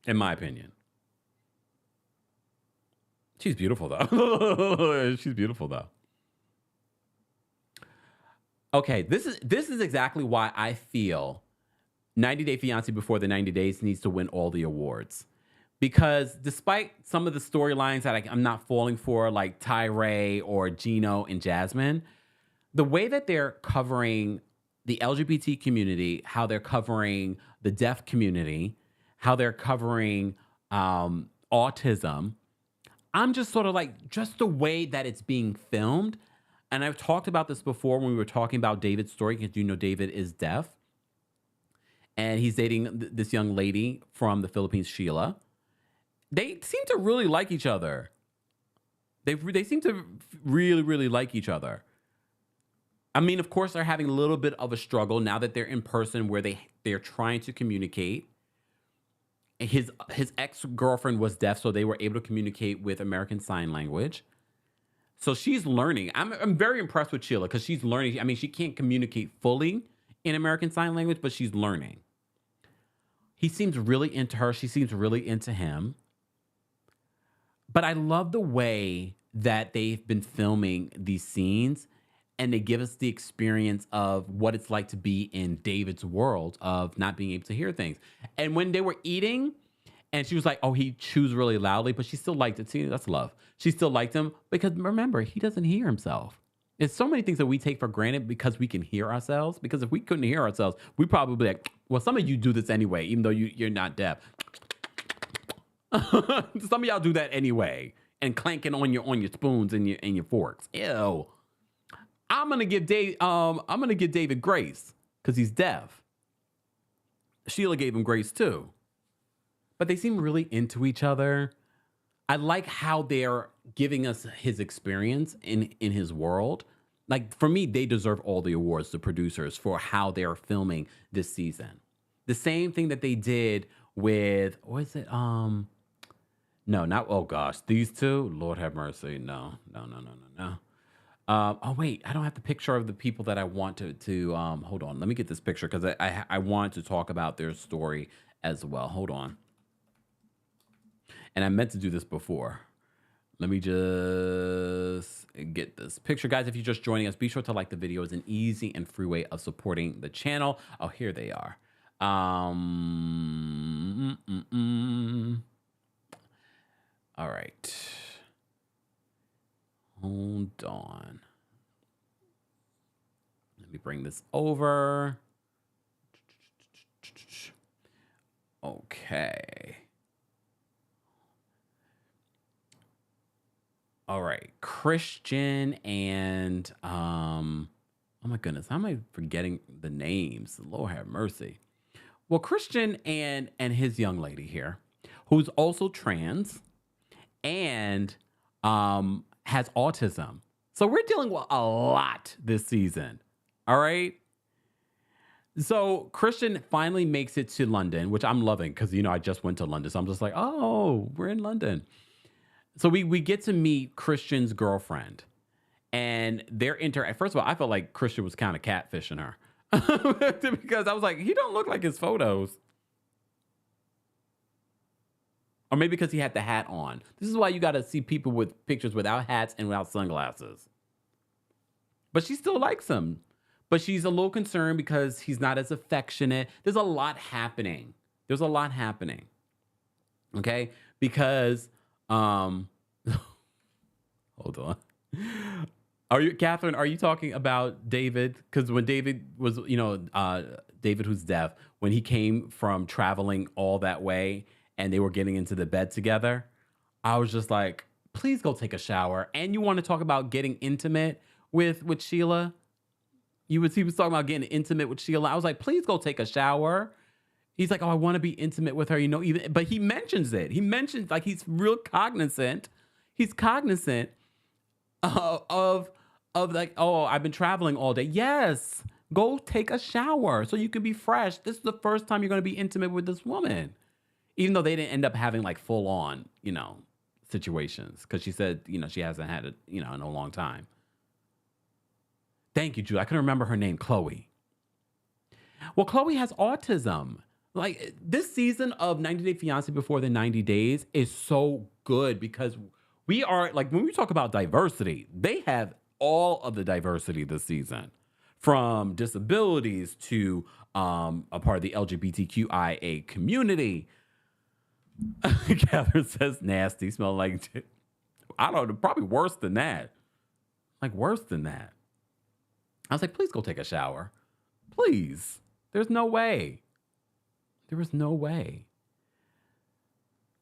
In my opinion. She's beautiful, though. She's beautiful, though. Okay, this is exactly why I feel 90 Day Fiancé Before the 90 Days needs to win all the awards. Because despite some of the storylines that I'm not falling for, like Tyree or Gino and Jasmine, the way that they're covering the LGBT community, how they're covering the deaf community, how they're covering autism, I'm just sort of like, just the way that it's being filmed. And I've talked about this before when we were talking about David's story, because David is deaf. And he's dating this young lady from the Philippines, Sheila. They seem to really like each other. They seem to really, really like each other. I mean, of course, they're having a little bit of a struggle now that they're in person where they're trying to communicate. His ex-girlfriend was deaf, so they were able to communicate with American Sign Language. So she's learning. I'm very impressed with Sheila because she's learning. I mean, she can't communicate fully in American Sign Language, but she's learning. He seems really into her. She seems really into him. But I love the way that they've been filming these scenes, and they give us the experience of what it's like to be in David's world of not being able to hear things. And when they were eating, and she was like, oh, he chews really loudly, but she still liked it. See, that's love. She still liked him because, remember, he doesn't hear himself. There's so many things that we take for granted because we can hear ourselves. Because if we couldn't hear ourselves, we'd probably be like, well, some of you do this anyway, even though you're not deaf. Some of y'all do that anyway, and clanking on your spoons and your forks. Ew. I'm gonna give David grace because he's deaf. Sheila gave him grace too, but they seem really into each other. I like how they're giving us his experience in his world. Like, for me, they deserve all the awards, the producers, for how they're filming this season. The same thing that they did with, what is it? No, not, oh gosh, these two? Lord have mercy. No. Oh wait, I don't have the picture of the people that I want to hold on. Let me get this picture because I want to talk about their story as well. Hold on. And I meant to do this before. Let me just get this picture. Guys, if you're just joining us, be sure to like the video. It's an easy and free way of supporting the channel. Oh, here they are. All right. Hold on. Let me bring this over. Okay. All right. Christian and oh my goodness, how am I forgetting the names? Lord have mercy. Well, Christian and his young lady here, who's also trans and has autism. So we're dealing with a lot this season. All right. So Christian finally makes it to London, which I'm loving because, I just went to London. So I'm just like, oh, we're in London. So we get to meet Christian's girlfriend. And they're first of all, I felt like Christian was kind of catfishing her. Because I was like, he don't look like his photos. Or maybe because he had the hat on. This is why you got to see people with pictures without hats and without sunglasses. But she still likes him. But she's a little concerned because he's not as affectionate. There's a lot happening. Okay? Because, hold on. Catherine, are you talking about David? Because when David was, David who's deaf, when he came from traveling all that way and they were getting into the bed together, I was just like, please go take a shower. And you want to talk about getting intimate with Sheila? He was talking about getting intimate with Sheila. I was like, please go take a shower. He's like, oh, I want to be intimate with her, but he mentions it. He mentions, like, he's real cognizant. He's cognizant of like, oh, I've been traveling all day. Yes, go take a shower so you can be fresh. This is the first time you're going to be intimate with this woman. Even though they didn't end up having like full on, situations. Because she said, she hasn't had it, in a long time. Thank you, Julie. I couldn't remember her name, Chloe. Well, Chloe has autism. Like, this season of 90 Day Fiancé Before the 90 Days is so good because we are, like, when we talk about diversity, they have all of the diversity this season. From disabilities to a part of the LGBTQIA community. Catherine says nasty, smell like, I don't know, probably worse than that. Like, worse than that. I was like, please go take a shower. Please. There's no way. There was no way.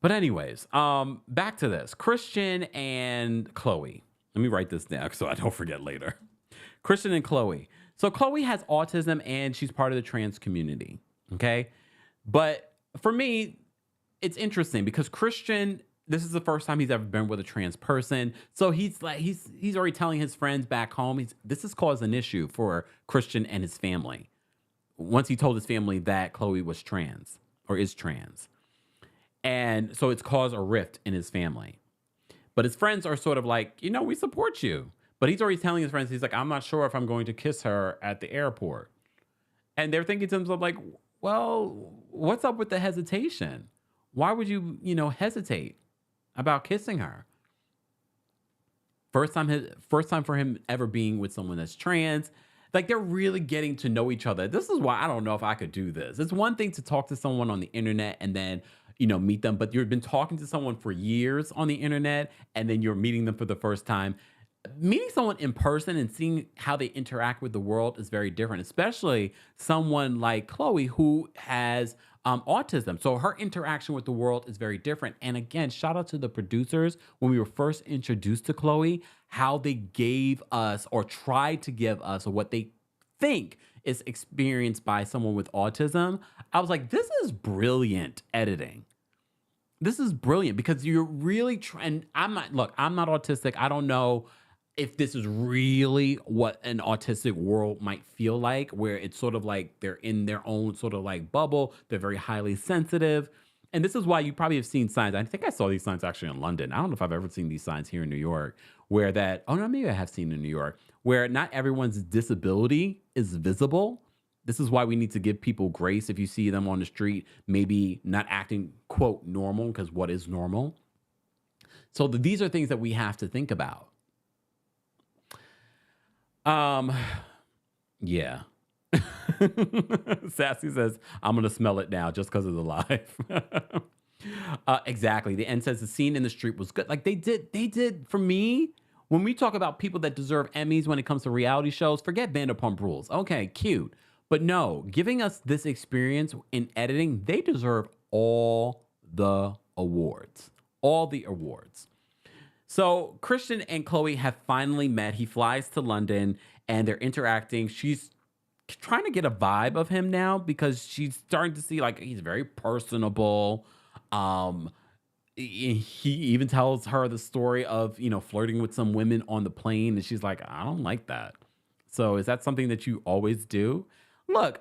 But anyways, back to this. Christian and Chloe. Let me write this down so I don't forget later. Christian and Chloe. So Chloe has autism and she's part of the trans community. Okay. But for me, it's interesting because Christian, this is the first time he's ever been with a trans person. So he's already telling his friends back home. This has caused an issue for Christian and his family. Once he told his family that Chloe was trans or is trans. And so it's caused a rift in his family. But his friends are sort of like, we support you. But he's already telling his friends, he's like, I'm not sure if I'm going to kiss her at the airport. And they're thinking to themselves like, well, what's up with the hesitation? Why would you, hesitate about kissing her? First time for him ever being with someone that's trans. Like, they're really getting to know each other. This is why I don't know if I could do this. It's one thing to talk to someone on the internet and then, meet them, but you've been talking to someone for years on the internet and then you're meeting them for the first time. Meeting someone in person and seeing how they interact with the world is very different, especially someone like Chloe who has autism. So her interaction with the world is very different. And again, shout out to the producers when we were first introduced to Chloe, how they gave us or tried to give us what they think is experienced by someone with autism. I was like, this is brilliant editing. This is brilliant because you're really trying. I'm not autistic. I don't know if this is really what an autistic world might feel like, where it's sort of like they're in their own sort of like bubble. They're very highly sensitive. And this is why you probably have seen signs. I think I saw these signs actually in London. I don't know if I've ever seen these signs here in New York where maybe I have seen in New York, where not everyone's disability is visible. This is why we need to give people grace if you see them on the street, maybe not acting, quote, normal, because what is normal? So these are things that we have to think about. Yeah. Sassy says, I'm going to smell it now just because of the live. Exactly. The end says the scene in the street was good. Like they did for me, When we talk about people that deserve Emmys when it comes to reality shows, forget Vanderpump Rules. Okay, cute. But no, giving us this experience in editing, they deserve all the awards. All the awards. So Christian and Chloe have finally met. He flies to London and they're interacting. She's trying to get a vibe of him now because she's starting to see like he's very personable. He even tells her the story of, flirting with some women on the plane. And she's like, I don't like that. So is that something that you always do? Look,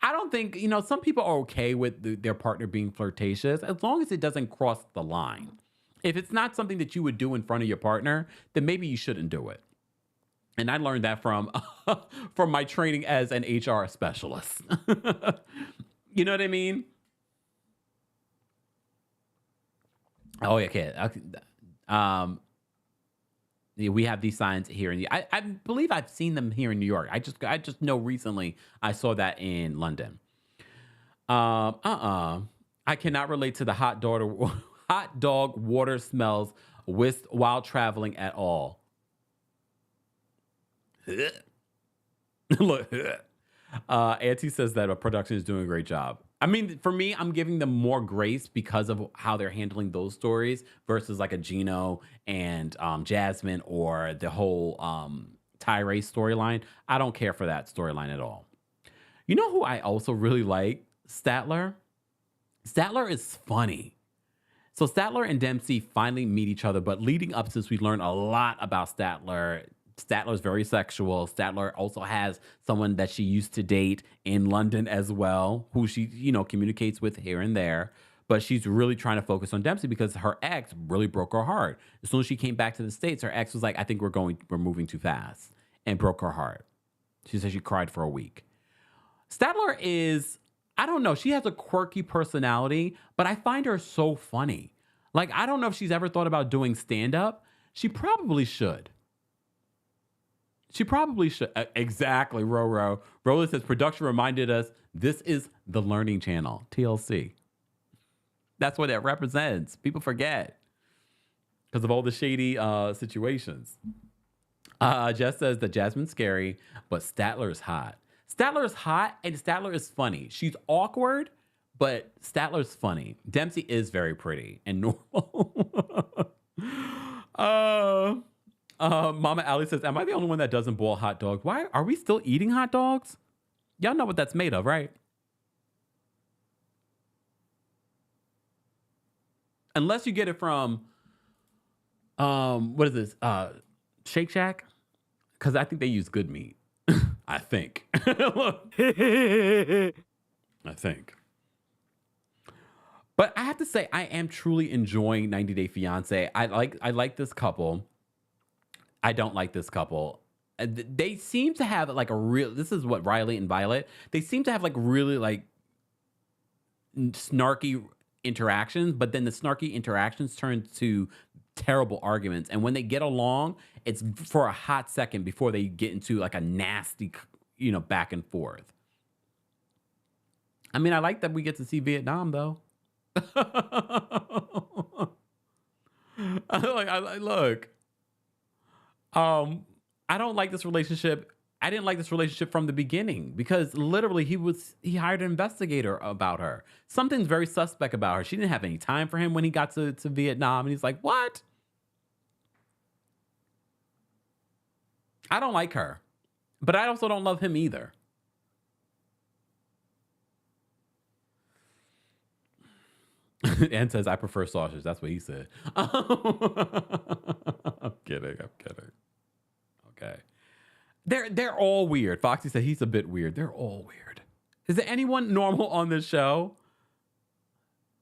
I don't think, some people are okay with their partner being flirtatious as long as it doesn't cross the line. If it's not something that you would do in front of your partner, then maybe you shouldn't do it. And I learned that from my training as an HR specialist. You know what I mean? Oh, yeah, okay. We have these signs here in I believe I've seen them here in New York. I just know recently I saw that in London. I cannot relate to the hot dog water smells while traveling at all. Look, Auntie says that a production is doing a great job. I mean, for me, I'm giving them more grace because of how they're handling those stories versus like a Gino and Jasmine or the whole Tyree storyline. I don't care for that storyline at all. You know who I also really like? Statler. Statler is funny. So Statler and Dempsey finally meet each other, but leading up since we learned a lot about Statler. Statler is very sexual. Statler also has someone that she used to date in London as well, who she, communicates with here and there. But she's really trying to focus on Dempsey because her ex really broke her heart. As soon as she came back to the States, her ex was like, I think we're moving too fast, and broke her heart. She said she cried for a week. Statler is, I don't know, she has a quirky personality, but I find her so funny. Like, I don't know if she's ever thought about doing stand-up. She probably should. She probably should. Exactly, Roro. Rolla says, production reminded us this is the Learning Channel, TLC. That's what it represents. People forget because of all the shady situations. Jess says that Jasmine's scary, but Statler is hot. Statler is hot and Statler is funny. She's awkward, but Statler's funny. Dempsey is very pretty and normal. Mama Allie says, am I the only one that doesn't boil hot dogs? Why are we still eating hot dogs? Y'all know what that's made of, right? Unless you get it from, what is this? Shake Shack? Because I think they use good meat. I think. I think. But I have to say, I am truly enjoying 90 Day Fiancé. I like this couple. I don't like this couple. They seem to have like this is what Riley and Violet, they seem to have like really like snarky interactions, but then the snarky interactions turn to terrible arguments. And when they get along, it's for a hot second before they get into like a nasty, back and forth. I mean, I like that we get to see Vietnam though. Look. I don't like this relationship. I didn't like this relationship from the beginning because literally he hired an investigator about her. Something's very suspect about her. She didn't have any time for him when he got to Vietnam. And he's like, what? I don't like her, but I also don't love him either. Ann says, I prefer sausage. That's what he said. I'm kidding. Okay. They're all weird. Foxy said he's a bit weird. They're all weird. Is there anyone normal on this show?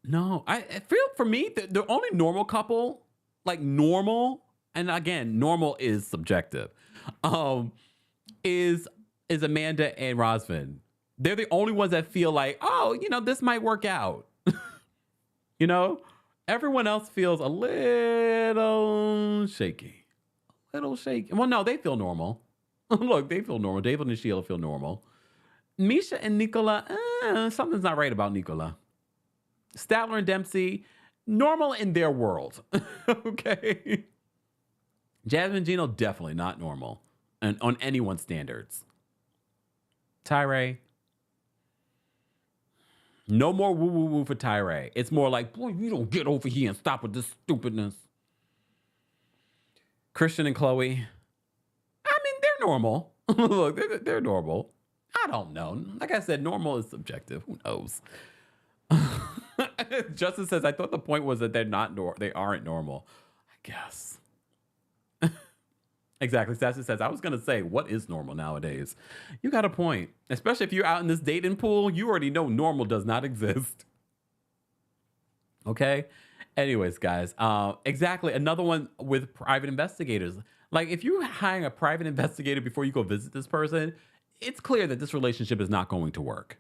No. I feel for me, the only normal couple, like normal, and again, normal is subjective, is Amanda and Rosvin. They're the only ones that feel like, oh, this might work out. Everyone else feels a little shaky. Well, no, they feel normal. Look, they feel normal. David and Sheila feel normal. Misha and Nicola, something's not right about Nicola. Statler and Dempsey, normal in their world. Okay. Jasmine Gino, definitely not normal. And on anyone's standards. Tyree. No more woo woo woo for Tyree. It's more like, boy, you don't get over here and stop with this stupidness. Christian and Chloe. I mean, they're normal. Look, they're normal. I don't know. Like I said, normal is subjective. Who knows? Justin says, I thought the point was that they aren't normal. I guess. Exactly. Sassy says, I was going to say, what is normal nowadays? You got a point. Especially if you're out in this dating pool, you already know normal does not exist. Okay? Anyways, guys, exactly. Another one with private investigators. Like, if you're hiring a private investigator before you go visit this person, it's clear that this relationship is not going to work.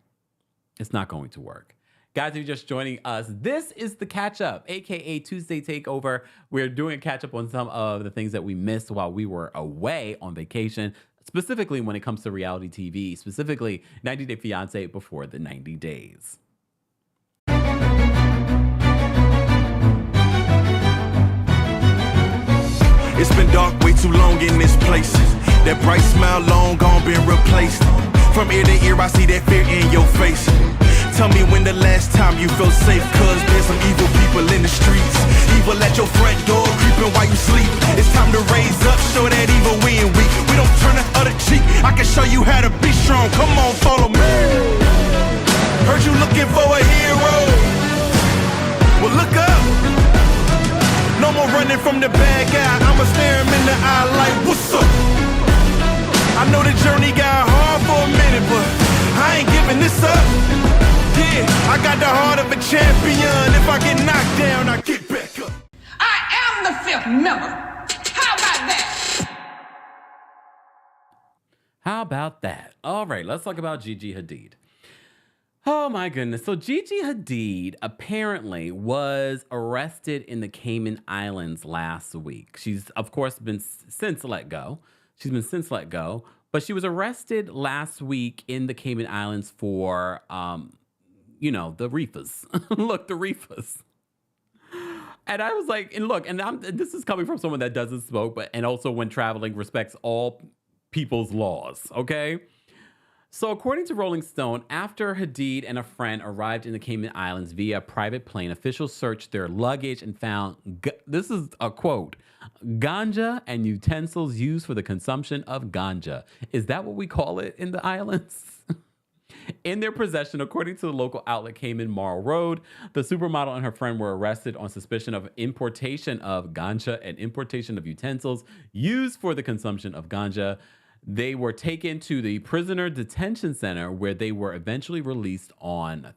It's not going to work. Guys, if you're just joining us, this is the catch up, aka Tuesday Takeover. We're doing a catch up on some of the things that we missed while we were away on vacation, specifically when it comes to reality TV, specifically 90 Day Fiancé before the 90 days. It's been dark way too long in this place. That bright smile long gone been replaced. From ear to ear I see that fear in your face. Tell me when the last time you felt safe, cause there's some evil people in the streets. Evil at your front door, creeping while you sleep. It's time to raise up, show that evil we ain't weak. We don't turn the other cheek, I can show you how to be strong. Come on, follow me. Heard you looking for a hero. Well, look up. No more running from the bad guy, I'ma stare him in the eye like, what's up? I know the journey got hard for a minute, but I ain't giving this up. Yeah, I got the heart of a champion. If I get knocked down, I get back up. I am the fifth member. How about that? How about that? All right, let's talk about Gigi Hadid. Oh my goodness. So Gigi Hadid apparently was arrested in the Cayman Islands last week. She's, of course, been since let go. But she was arrested last week in the Cayman Islands for, the reefers. Look, the reefers. And I was like, and look, and this is coming from someone that doesn't smoke, and also when traveling respects all people's laws, okay? So according to Rolling Stone, after Hadid and a friend arrived in the Cayman Islands via private plane, officials searched their luggage and found, this is a quote, ganja and utensils used for the consumption of ganja. Is that what we call it in the islands? In their possession, according to the local outlet Cayman Marl Road, the supermodel and her friend were arrested on suspicion of importation of ganja and importation of utensils used for the consumption of ganja. They were taken to the prisoner detention center where they were eventually released on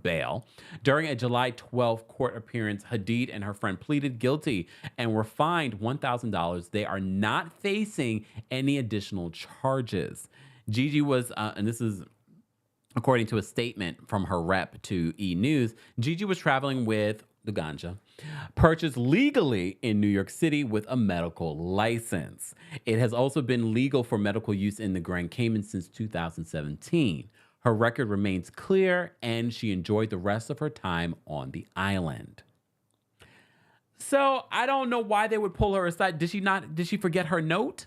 bail. During a July 12th court appearance, Hadid and her friend pleaded guilty and were fined $1,000. They are not facing any additional charges. Gigi was, and this is according to a statement from her rep to E! News, Gigi was traveling with the ganja, purchased legally in New York City with a medical license. It has also been legal for medical use in the Grand Cayman since 2017. Her record remains clear, and she enjoyed the rest of her time on the island. So I don't know why they would pull her aside. Did she forget her note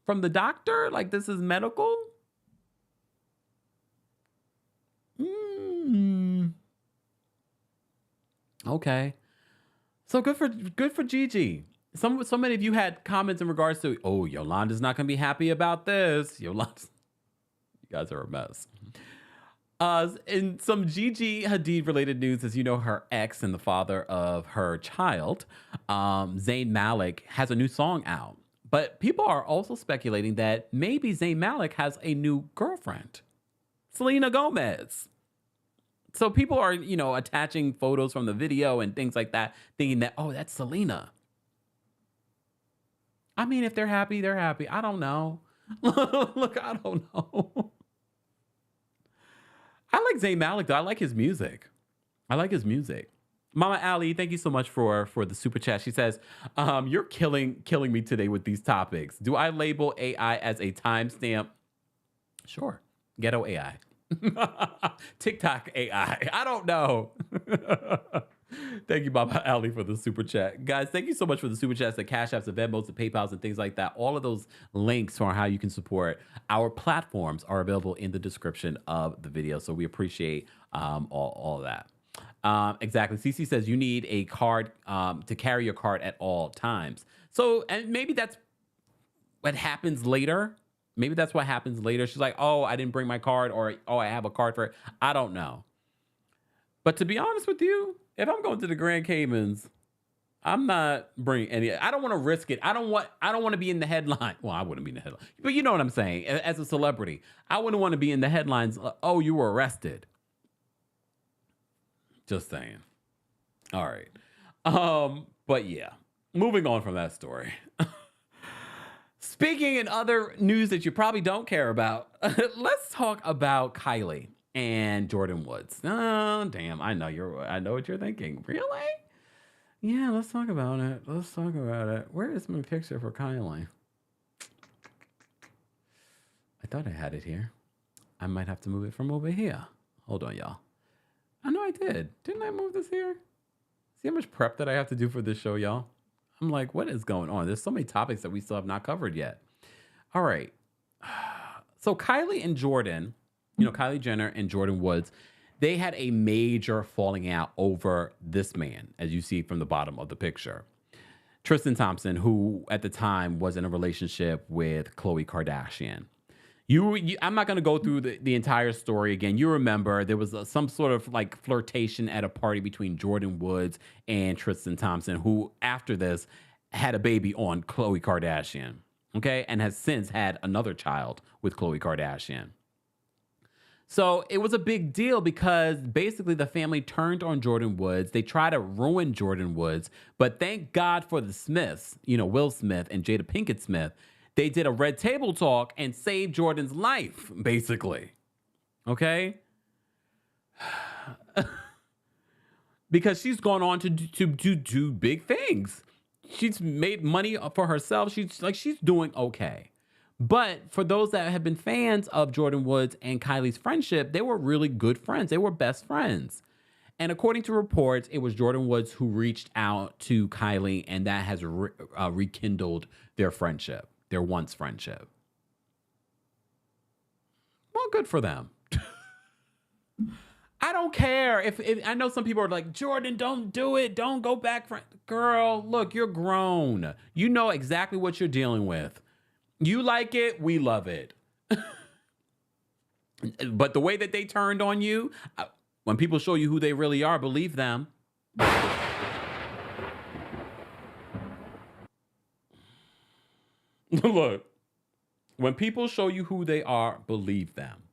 from the doctor? Like, this is medical? Okay. So good for Gigi. So many of you had comments in regards to, oh, Yolanda's not going to be happy about this. You guys are a mess. In some Gigi Hadid related news, as you know, her ex and the father of her child, Zayn Malik, has a new song out. But people are also speculating that maybe Zayn Malik has a new girlfriend, Selena Gomez. So people are, attaching photos from the video and things like that, thinking that, oh, that's Selena. I mean, if they're happy, they're happy. I don't know. Look, I don't know. I like Zayn Malik, though. I like his music. Mama Ali, thank you so much for the super chat. She says, you're killing me today with these topics. Do I label AI as a timestamp? Sure. Ghetto AI. TikTok AI. I don't know. Thank you, Baba Ali, for the super chat. Guys, thank you so much for the super chats, the Cash Apps, the Venmos, the PayPals, and things like that. All of those links for how you can support our platforms are available in the description of the video. So we appreciate all of that. Exactly. CC says you need a card to carry your card at all times. So, and maybe that's what happens later. Maybe that's what happens later. She's like, oh, I didn't bring my card, or, oh, I have a card for it. I don't know. But to be honest with you, if I'm going to the Grand Caymans, I'm not bringing any. I don't want to risk it. I don't want to be in the headline. Well, I wouldn't be in the headline, but you know what I'm saying. As a celebrity, I wouldn't want to be in the headlines. Oh, you were arrested. Just saying. All right. But yeah, moving on from that story. Speaking in other news that you probably don't care about, let's talk about Kylie and Jordyn Woods. Oh, damn. I know what you're thinking. Really? Yeah, let's talk about it. Where is my picture for Kylie? I thought I had it here. I might have to move it from over here. Hold on, y'all. I know I did. Didn't I move this here? See how much prep that I have to do for this show, y'all? I'm like, what is going on? There's so many topics that we still have not covered yet. All right. So Kylie and Jordyn, Kylie Jenner and Jordyn Woods, they had a major falling out over this man, as you see from the bottom of the picture. Tristan Thompson, who at the time was in a relationship with Khloe Kardashian. I'm not going to go through the entire story again. You remember there was some sort of like flirtation at a party between Jordyn Woods and Tristan Thompson, who after this had a baby on Khloe Kardashian, okay? And has since had another child with Khloe Kardashian. So it was a big deal because basically the family turned on Jordyn Woods. They tried to ruin Jordyn Woods, but thank God for the Smiths, Will Smith and Jada Pinkett Smith. They did a red table talk and saved Jordyn's life, basically. Okay? Because she's gone on to do big things. She's made money for herself. She's doing okay. But for those that have been fans of Jordyn Woods and Kylie's friendship, they were really good friends. They were best friends. And according to reports, it was Jordyn Woods who reached out to Kylie, and that has rekindled their friendship. Their once friendship. Well, good for them. I don't care if I know some people are like, Jordyn, don't do it. Don't go back. Girl, look, you're grown. You know exactly what you're dealing with. You like it. We love it. But the way that they turned on you, when people show you who they really are, believe them. Look, when people show you who they are, believe them.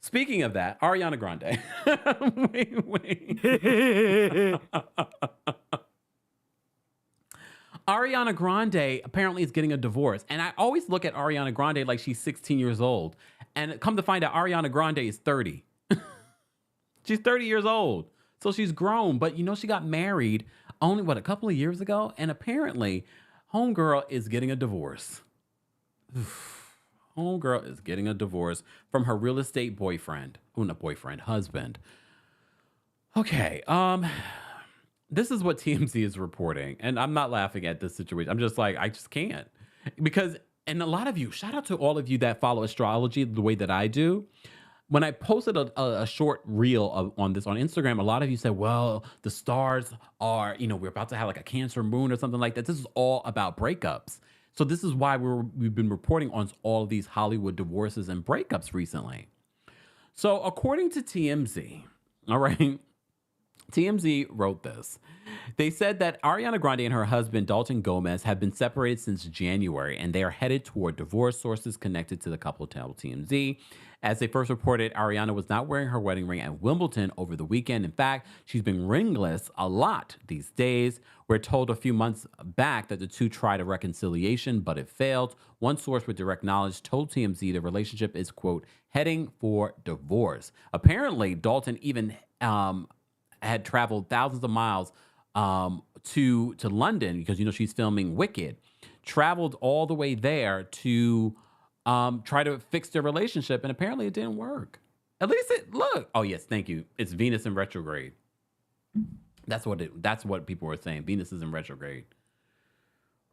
Speaking of that, Ariana Grande. wait. Ariana Grande apparently is getting a divorce. And I always look at Ariana Grande like she's 16 years old. And come to find out, Ariana Grande is 30. She's 30 years old. So she's grown. But she got married only, a couple of years ago? And apparently, homegirl is getting a divorce. Homegirl is getting a divorce from her real estate boyfriend. Not boyfriend, husband. Okay, this is what TMZ is reporting. And I'm not laughing at this situation. I'm just like, I just can't. Because, and a lot of you, shout out to all of you that follow astrology the way that I do. When I posted a short reel on this on Instagram, a lot of you said, well, the stars are, we're about to have like a Cancer moon or something like that. This is all about breakups. So this is why we've been reporting on all of these Hollywood divorces and breakups recently. So according to TMZ, all right, TMZ wrote this. They said that Ariana Grande and her husband, Dalton Gomez, have been separated since January, and they are headed toward divorce. Sources connected to the couple tell TMZ. As they first reported, Ariana was not wearing her wedding ring at Wimbledon over the weekend. In fact, she's been ringless a lot these days. We're told a few months back that the two tried a reconciliation, but it failed. One source with direct knowledge told TMZ the relationship is, quote, heading for divorce. Apparently, Dalton even had traveled thousands of miles to London because, she's filming Wicked. Traveled all the way there to try to fix their relationship, and apparently it didn't work. At least look. Oh yes, thank you. It's Venus in retrograde. That's what people were saying. Venus is in retrograde.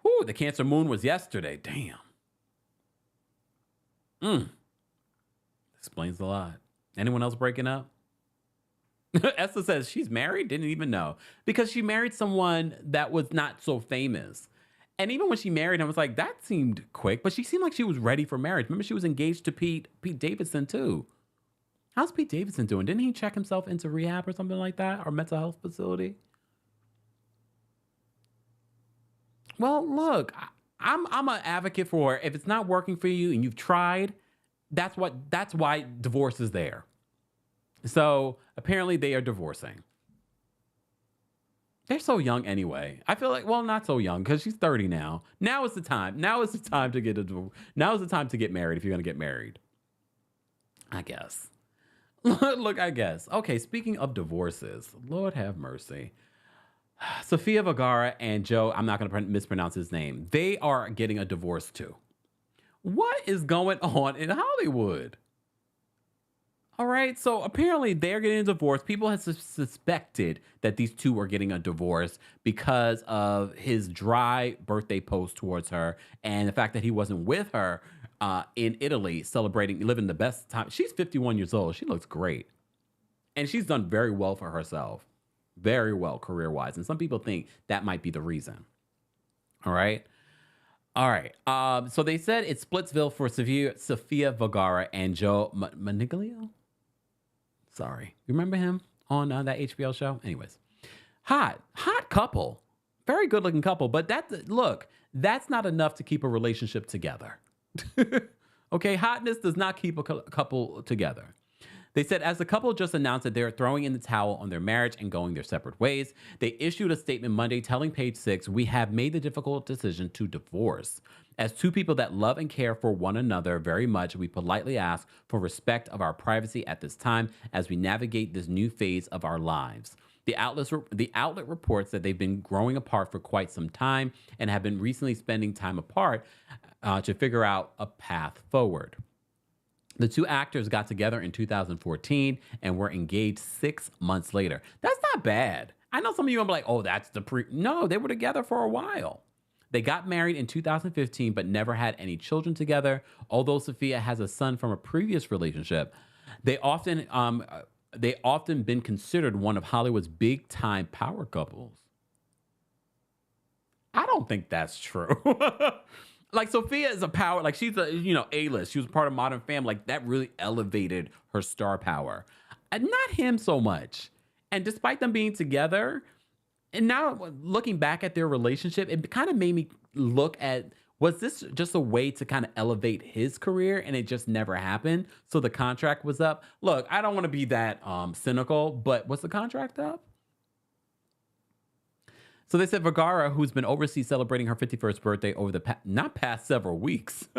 Whew, the Cancer moon was yesterday. Damn. Explains a lot. Anyone else breaking up? Esther says she's married. Didn't even know, because she married someone that was not so famous. And even when she married him, I was like, that seemed quick. But she seemed like she was ready for marriage. Remember, she was engaged to Pete Davidson too. How's Pete Davidson doing? Didn't he check himself into rehab or something like that, or mental health facility? Well, look, I'm an advocate for, if it's not working for you and you've tried, that's why divorce is there. So apparently they are divorcing. They're so young anyway. I feel like, well, not so young, because she's 30 now. Now is the time. Now is the time to get now is the time to get married if you're gonna get married. I guess. Look, I guess. Okay, speaking of divorces, Lord have mercy. Sofia Vergara and Joe, I'm not going to mispronounce his name. They are getting a divorce too. What is going on in Hollywood? All right, so apparently they're getting a divorce. People have suspected that these two are getting a divorce because of his dry birthday post towards her and the fact that he wasn't with her in Italy celebrating, living the best time. She's 51 years old. She looks great. And she's done very well for herself. Very well career-wise. And some people think that might be the reason. All right. So they said it's Splitsville for Sofia Vergara and Joe Maniglio. Sorry. Remember him on that HBO show? Anyways. Hot couple. Very good-looking couple. But that's not enough to keep a relationship together. Okay, hotness does not keep a couple together. They said, as the couple just announced that they're throwing in the towel on their marriage and going their separate ways, they issued a statement Monday telling Page Six, "We have made the difficult decision to divorce. As two people that love and care for one another very much, we politely ask for respect of our privacy at this time as we navigate this new phase of our lives." The outlet reports that they've been growing apart for quite some time and have been recently spending time apart to figure out a path forward. The two actors got together in 2014 and were engaged 6 months later. That's not bad. I know some of you are like, oh, that's No, they were together for a while. They got married in 2015, but never had any children together. Although Sofia has a son from a previous relationship, they often been considered one of Hollywood's big-time power couples. I don't think that's true. Like, Sofia is a power, like, she's a, A-list. She was part of Modern Family. Like, that really elevated her star power. And not him so much. And despite them being together, and now looking back at their relationship, it kind of made me look at, was this just a way to kind of elevate his career and it just never happened? So the contract was up. Look, I don't want to be that cynical, but was the contract up? So they said Vergara, who's been overseas celebrating her 51st birthday over the past several weeks,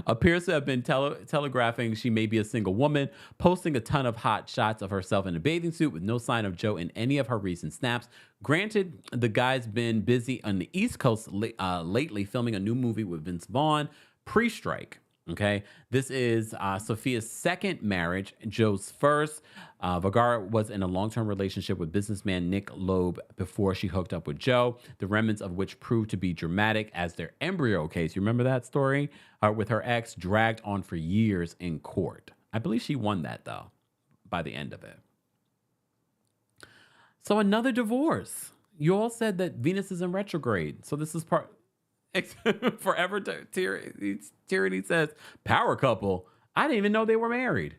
appears to have been telegraphing she may be a single woman, posting a ton of hot shots of herself in a bathing suit with no sign of Joe in any of her recent snaps. Granted, the guy's been busy on the East Coast lately filming a new movie with Vince Vaughn, pre-strike. Okay, this is Sofia's second marriage, Joe's first. Vergara was in a long-term relationship with businessman Nick Loeb before she hooked up with Joe, the remnants of which proved to be dramatic as their embryo case, you remember that story? With her ex dragged on for years in court. I believe she won that, though, by the end of it. So another divorce. You all said that Venus is in retrograde. So this is part... Forever Tyranny says power couple. I didn't even know they were married.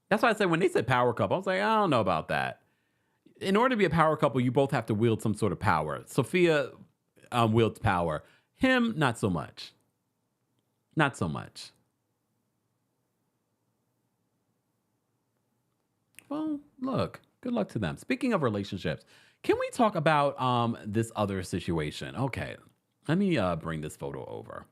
That's why I said when they said power couple, I was like, I don't know about that. In order to be a power couple, you both have to wield some sort of power. Sofia wields power. Him, not so much. Not so much. Well, look, good luck to them. Speaking of relationships, can we talk about this other situation? Okay. Let me bring this photo over.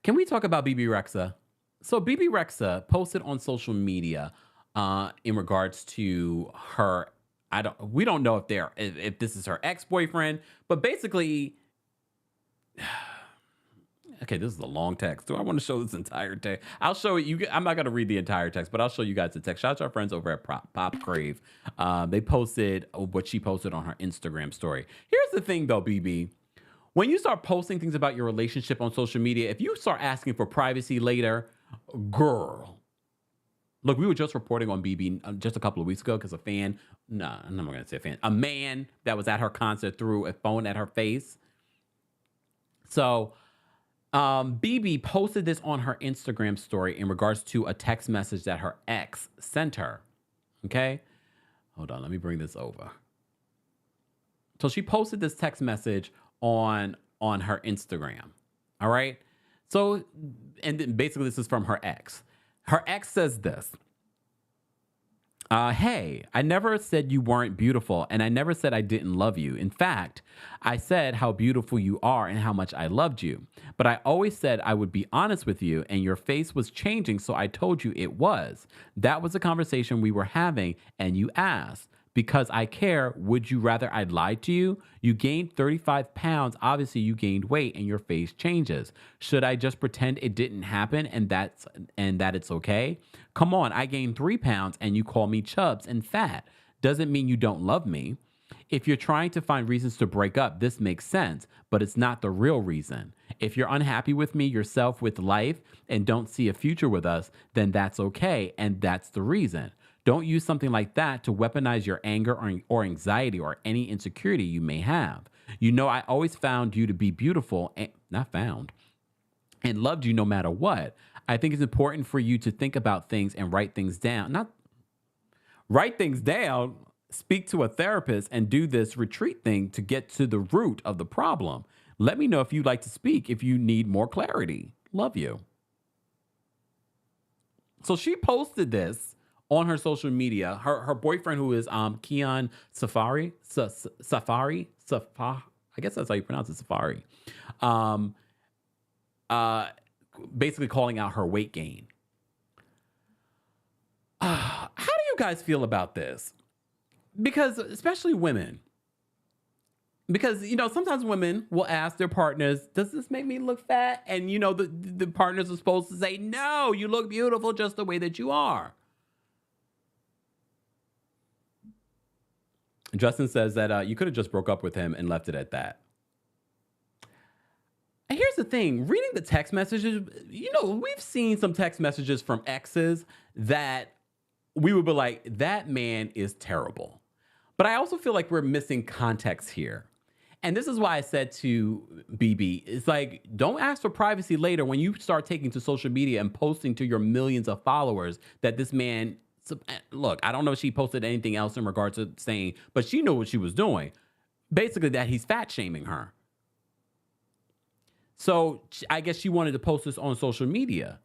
Can we talk about Bebe Rexa? So Bebe Rexa posted on social media in regards to her. We don't know if this is her ex-boyfriend, but basically, Okay, this is a long text. Do I want to show this entire text? I'll show it. I'm not going to read the entire text, but I'll show you guys the text. Shout out to our friends over at Pop Crave. They posted what she posted on her Instagram story. Here's the thing, though, BB. When you start posting things about your relationship on social media, if you start asking for privacy later, girl. Look, we were just reporting on Bebe just a couple of weeks ago because I'm not going to say a fan. A man that was at her concert threw a phone at her face. So Bebe posted this on her Instagram story in regards to a text message that her ex sent her. Okay? Hold on, let me bring this over. So she posted this text message on her Instagram. All right? So, and then basically this is from her ex. Her ex says this. Hey, I never said you weren't beautiful, and I never said I didn't love you. In fact, I said how beautiful you are and how much I loved you. But I always said I would be honest with you, and your face was changing, so I told you it was. That was a conversation we were having, and you asked, because I care, would you rather I lied to you? You gained 35 pounds. Obviously, you gained weight and your face changes. Should I just pretend it didn't happen and that it's okay? Come on, I gained 3 pounds and you call me chubs and fat. Doesn't mean you don't love me. If you're trying to find reasons to break up, this makes sense, but it's not the real reason. If you're unhappy with me, yourself, with life, and don't see a future with us, then that's okay, and that's the reason. Don't use something like that to weaponize your anger or anxiety or any insecurity you may have. You know, I always found you to be beautiful, and loved you no matter what. I think it's important for you to think about things and write things down. Not write things down, speak to a therapist and do this retreat thing to get to the root of the problem. Let me know if you'd like to speak, if you need more clarity. Love you. So she posted this on her social media. Her boyfriend, who is Keon Safari, I guess that's how you pronounce it, Safari. Basically calling out her weight gain. How do you guys feel about this? Because especially women. Because, you know, sometimes women will ask their partners, does this make me look fat? And, you know, the partners are supposed to say, no, you look beautiful just the way that you are. Justin says that you could have just broke up with him and left it at that. And here's the thing, reading the text messages, you know, we've seen some text messages from exes that we would be like, that man is terrible. But I also feel like we're missing context here. And this is why I said to Bebe, it's like, don't ask for privacy later when you start taking to social media and posting to your millions of followers that this man, look, I don't know if she posted anything else in regard to saying, but she knew what she was doing. Basically that he's fat shaming her. So I guess she wanted to post this on social media.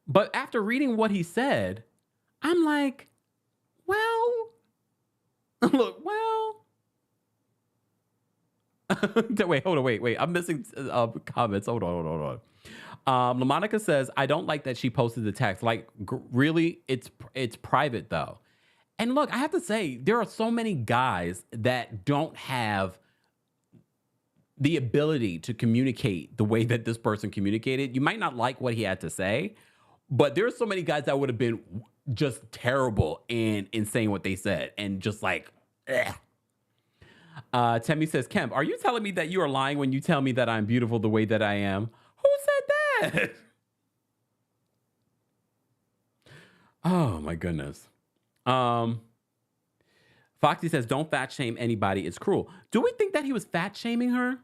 But after reading what he said, I'm like, well, look, well. Wait, hold on, wait. I'm missing comments. Hold on. LaMonica says, I don't like that she posted the text. Like, really, it's private, though. And look, I have to say, there are so many guys that don't have the ability to communicate the way that this person communicated. You might not like what he had to say, but there are so many guys that would have been just terrible in saying what they said and just like, ugh. Temmie says, Kemp, are you telling me that you are lying when you tell me that I'm beautiful the way that I am? Who said that? Oh my goodness. Foxy says, don't fat shame anybody. It's cruel. Do we think that he was fat shaming her?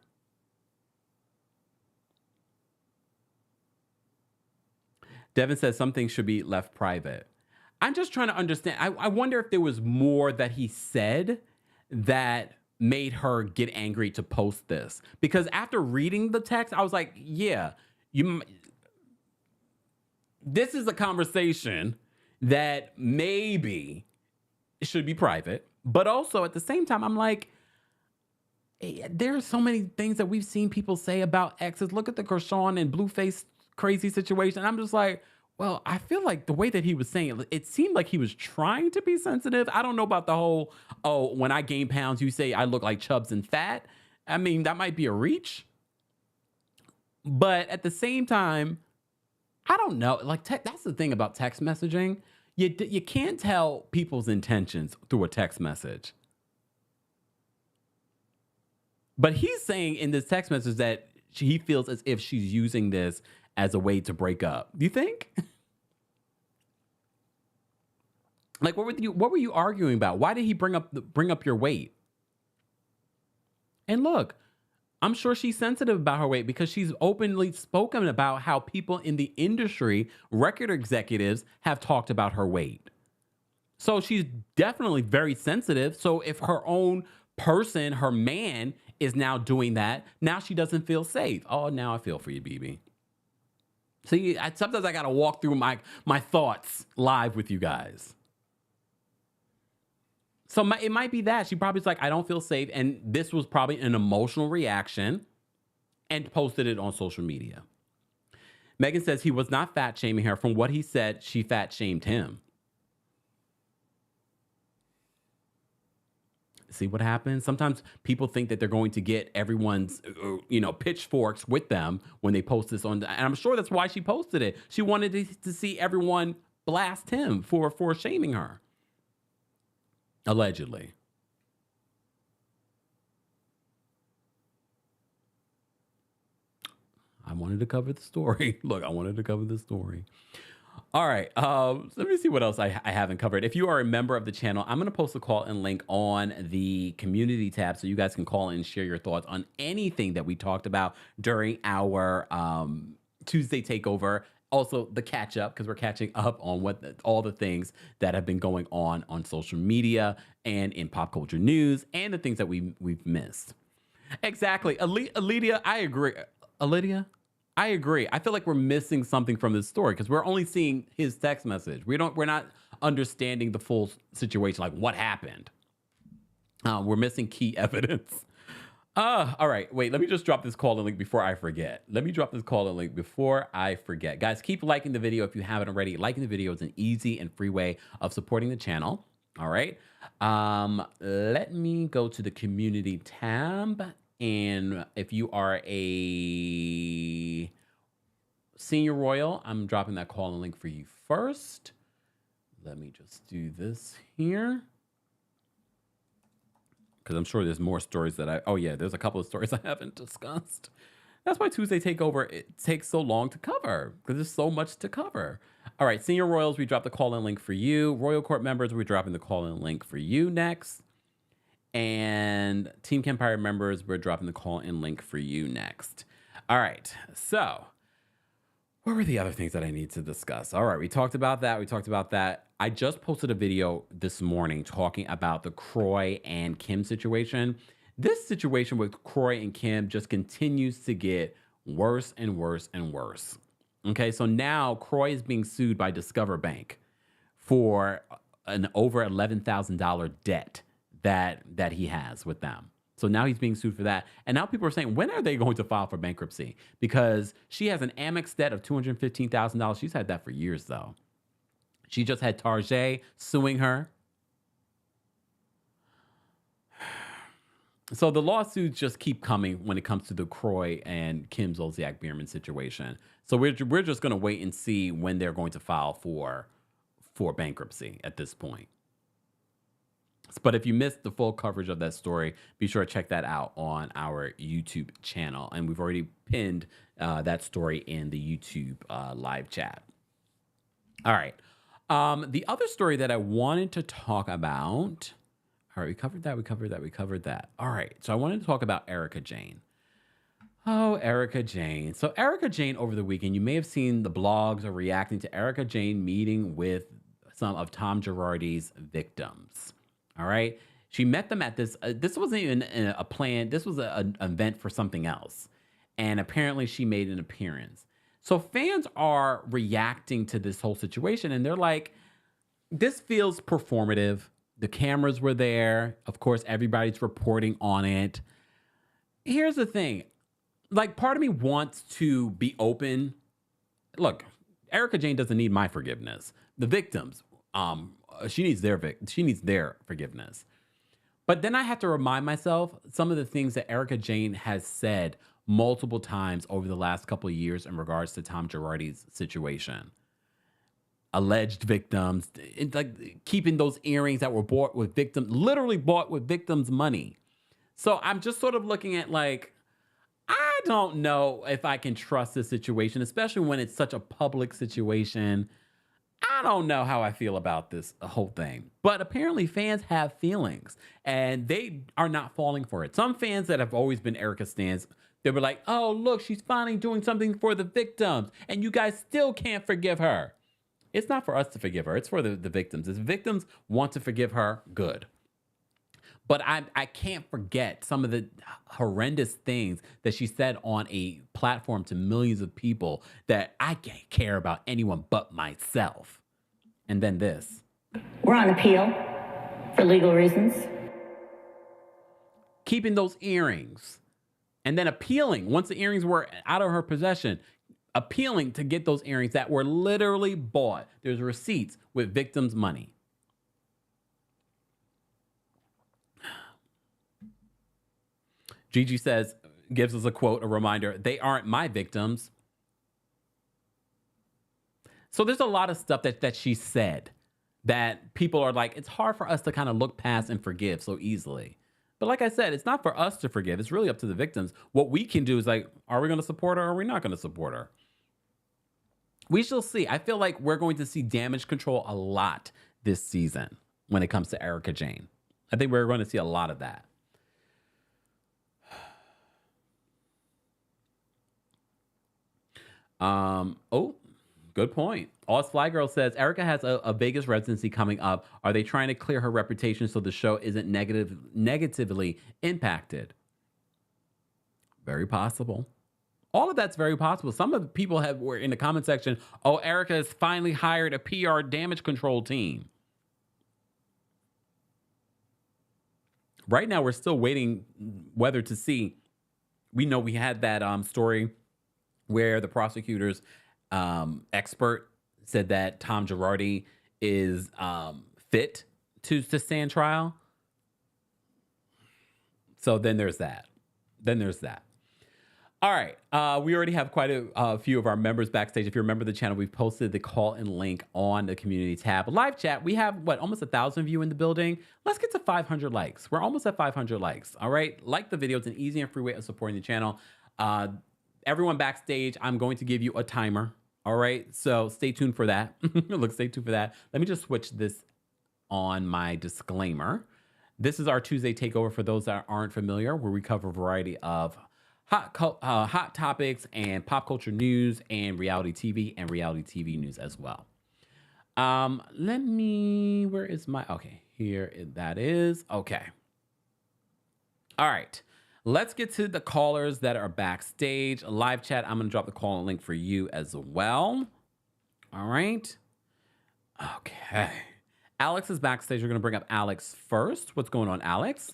Devin says some things should be left private. I'm just trying to understand. I wonder if there was more that he said that made her get angry to post this. Because after reading the text, I was like, yeah, this is a conversation that maybe should be private. But also at the same time, I'm like, there are so many things that we've seen people say about exes. Look at the Kershawn and Blueface crazy situation. I'm just like, well, I feel like the way that he was saying it seemed like he was trying to be sensitive. I don't know about the whole, oh, when I gain pounds, you say I look like chubs and fat. I mean, that might be a reach. But at the same time, I don't know. Like, that's the thing about text messaging. You can't tell people's intentions through a text message. But he's saying in this text message that he feels as if she's using this as a way to break up. Do you think? Like, what were you arguing about? Why did he bring up your weight? And look, I'm sure she's sensitive about her weight because she's openly spoken about how people in the industry, record executives, have talked about her weight. So she's definitely very sensitive. So if her own person, her man, is now doing that, now she doesn't feel safe. Oh, now I feel for you, Bebe. See, sometimes I got to walk through my thoughts live with you guys. So it might be that. She probably's like, I don't feel safe. And this was probably an emotional reaction and posted it on social media. Megan says he was not fat shaming her. From what he said, she fat shamed him. See what happens? Sometimes people think that they're going to get everyone's, pitchforks with them when they post this on. And I'm sure that's why she posted it. She wanted to see everyone blast him for shaming her. Allegedly. I wanted to cover the story. Look, I wanted to cover the story. All right. Let me see what else I haven't covered. If you are a member of the channel, I'm going to post a call-in link on the community tab so you guys can call in and share your thoughts on anything that we talked about during our Tuesday takeover. Also, the catch up, because we're catching up on all the things that have been going on social media and in pop culture news and the things that we've missed. Exactly. Aledia, I agree. Aledia? I agree. I feel like we're missing something from this story because we're only seeing his text message. We're not understanding the full situation, like what happened. We're missing key evidence. All right. Wait, let me just drop this call-in link before I forget. Guys, keep liking the video if you haven't already. Liking the video is an easy and free way of supporting the channel. All right. Let me go to the community tab. And if you are a senior royal, I'm dropping that call-in link for you first. Let me just do this here. Because I'm sure there's more stories there's a couple of stories I haven't discussed. That's why Tuesday Takeover, it takes so long to cover, because there's so much to cover. All right, Senior Royals, we dropped the call-in link for you. Royal Court members, we're dropping the call-in link for you next. And Team Kempire members, we're dropping the call-in link for you next. All right, so what were the other things that I need to discuss? All right, we talked about that. I just posted a video this morning talking about the Kroy and Kim situation. This situation with Kroy and Kim just continues to get worse and worse and worse. Okay, so now Kroy is being sued by Discover Bank for an over $11,000 debt that he has with them. So now he's being sued for that. And now people are saying, when are they going to file for bankruptcy? Because she has an Amex debt of $215,000. She's had that for years, though. She just had Tarjay suing her. So the lawsuits just keep coming when it comes to the Kroy and Kim Zolciak Biermann situation. So we're just going to wait and see when they're going to file for bankruptcy at this point. But if you missed the full coverage of that story, be sure to check that out on our YouTube channel. And we've already pinned that story in the YouTube live chat. All right. The other story that I wanted to talk about. All right, we covered that. All right. So I wanted to talk about Erika Jayne. Oh, Erika Jayne. So Erika Jayne over the weekend, you may have seen the blogs are reacting to Erika Jayne meeting with some of Tom Girardi's victims. All right. She met them at this wasn't even a plan. This was an event for something else. And apparently she made an appearance. So fans are reacting to this whole situation and they're like, this feels performative. The cameras were there. Of course, everybody's reporting on it. Here's the thing. Like, part of me wants to be open. Look, Erika Jayne doesn't need my forgiveness. The victims, she needs their forgiveness. But then I have to remind myself some of the things that Erika Jayne has said multiple times over the last couple of years in regards to Tom Girardi's situation. Alleged victims, like keeping those earrings that were bought with victims, literally bought with victims' money. So I'm just sort of looking at like, I don't know if I can trust this situation, especially when it's such a public situation. I don't know how I feel about this whole thing. But apparently fans have feelings and they are not falling for it. Some fans that have always been Erika stans, they were like, oh, look, she's finally doing something for the victims. And you guys still can't forgive her. It's not for us to forgive her. It's for the victims. If victims want to forgive her, good. But I can't forget some of the horrendous things that she said on a platform to millions of people that I can't care about anyone but myself. And then this. We're on appeal for legal reasons. Keeping those earrings and then appealing once the earrings were out of her possession, appealing to get those earrings that were literally bought. There's receipts with victims' money. Gigi says, gives us a quote, a reminder, they aren't my victims. So there's a lot of stuff that she said that people are like, it's hard for us to kind of look past and forgive so easily. But like I said, it's not for us to forgive. It's really up to the victims. What we can do is like, are we going to support her or are we not going to support her? We shall see. I feel like we're going to see damage control a lot this season when it comes to Erika Jayne. I think we're going to see a lot of that. Oh, good point. Oz Fly Girl says Erika has a Vegas residency coming up. Are they trying to clear her reputation so the show isn't negatively impacted? Very possible. All of that's very possible. Some of the people were in the comment section, oh, Erika has finally hired a PR damage control team. Right now, we're still waiting whether to see. We know we had that story where the prosecutor's expert said that Tom Girardi is fit to stand trial. So then there's that. All right. We already have quite a few of our members backstage. If you remember the channel, we've posted the call-in link on the community tab. Live chat, we have, almost 1,000 of you in the building. Let's get to 500 likes. We're almost at 500 likes. All right. Like the video. It's an easy and free way of supporting the channel. Everyone backstage, I'm going to give you a timer. All right. So stay tuned for that. Stay tuned for that. Let me just switch this on my disclaimer. This is our Tuesday takeover for those that aren't familiar, where we cover a variety of hot topics and pop culture news and reality TV news as well. Where is my, okay, here that is, okay. All right. Let's get to the callers that are backstage. Live chat, I'm going to drop the call link for you as well. All right. Okay. Alex is backstage. We're going to bring up Alex first. What's going on, Alex?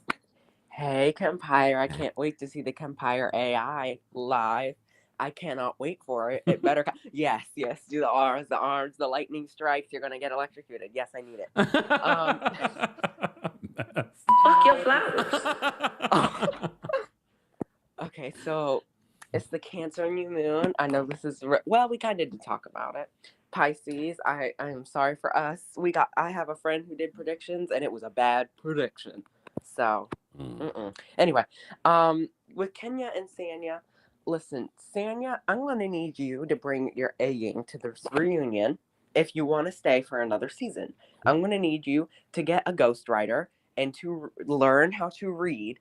Hey, Kempire. I can't wait to see the Kempire AI live. I cannot wait for it. It better Yes, do the arms, the lightning strikes. You're going to get electrocuted. Yes, I need it. Fuck your flowers. Okay, so it's the Cancer new moon. I know this is we kind of did talk about it. Pisces. I'm sorry for us. I have a friend who did predictions and it was a bad prediction. So anyway, with Kenya and Sanya, listen, Sanya, I'm going to need you to bring your A-ing to this reunion if you want to stay for another season. I'm going to need you to get a ghostwriter and to learn how to read,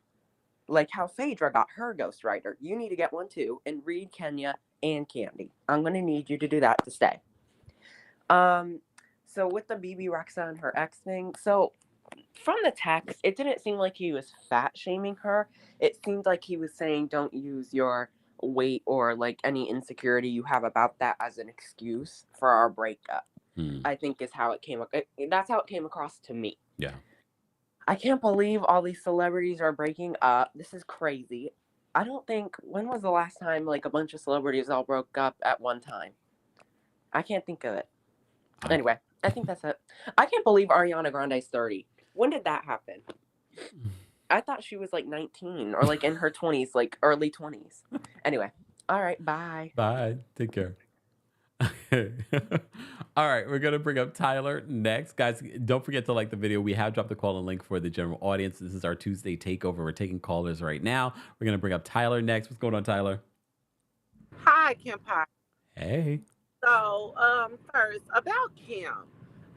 like how Phaedra got her ghostwriter. You need to get one too and read Kenya and Candy. I'm going to need you to do that to stay. So with the Bebe, Rexa, and her ex thing, so from the text, it didn't seem like he was fat shaming her. It seemed like he was saying don't use your weight or like any insecurity you have about that as an excuse for our breakup. I think is how it came. That's how it came across to me. Yeah. I can't believe all these celebrities are breaking up. This is crazy. I don't think, when was the last time like a bunch of celebrities all broke up at one time? I can't think of it. Anyway, I think that's it. I can't believe Ariana Grande is 30. When did that happen? I thought she was like 19 or like in her 20s, like early 20s. Anyway, all right, bye. Bye. Take care. All right, we're gonna bring up Tyler next, guys. Don't forget to like the video. We have dropped the call and link for the general audience. This is our Tuesday takeover. We're taking callers right now. We're gonna bring up Tyler next. What's going on, Tyler? Hi, Kempire. Hey. So, first about Kim,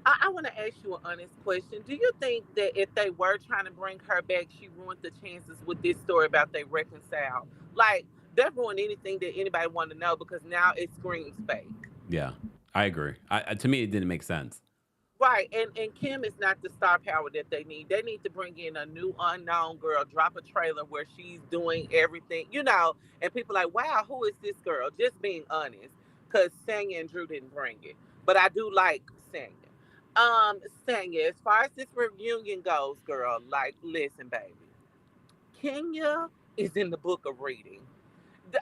I want to ask you an honest question. Do you think that if they were trying to bring her back, she ruined the chances with this story about they reconcile? Like, that ruined anything that anybody wanted to know because now it screams fake. Yeah, I agree. To me, it didn't make sense. Right, and Kim is not the star power that they need. They need to bring in a new unknown girl, drop a trailer where she's doing everything, and people like, wow, who is this girl? Just being honest, because Sanya and Drew didn't bring it. But I do like Sanya. Sanya, as far as this reunion goes, girl, like, listen, baby. Kenya is in the book of reading.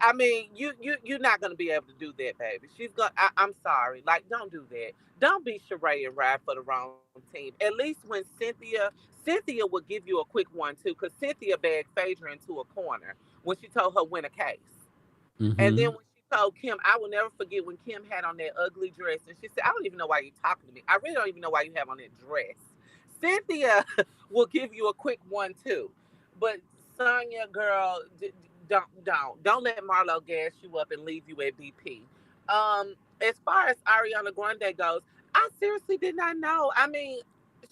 I mean, you're not gonna be able to do that, baby. She's gonna. I'm sorry, like, don't do that. Don't be Sheree and ride for the wrong team. At least when Cynthia will give you a quick one too, because Cynthia bagged Phaedra into a corner when she told her win a case, and then when she told Kim, I will never forget when Kim had on that ugly dress, and she said, "I don't even know why you're talking to me. I really don't even know why you have on that dress." Cynthia will give you a quick one too, but Sonya, girl. Don't let Marlo gas you up and leave you at BP. As far as Ariana Grande goes, I seriously did not know. I mean,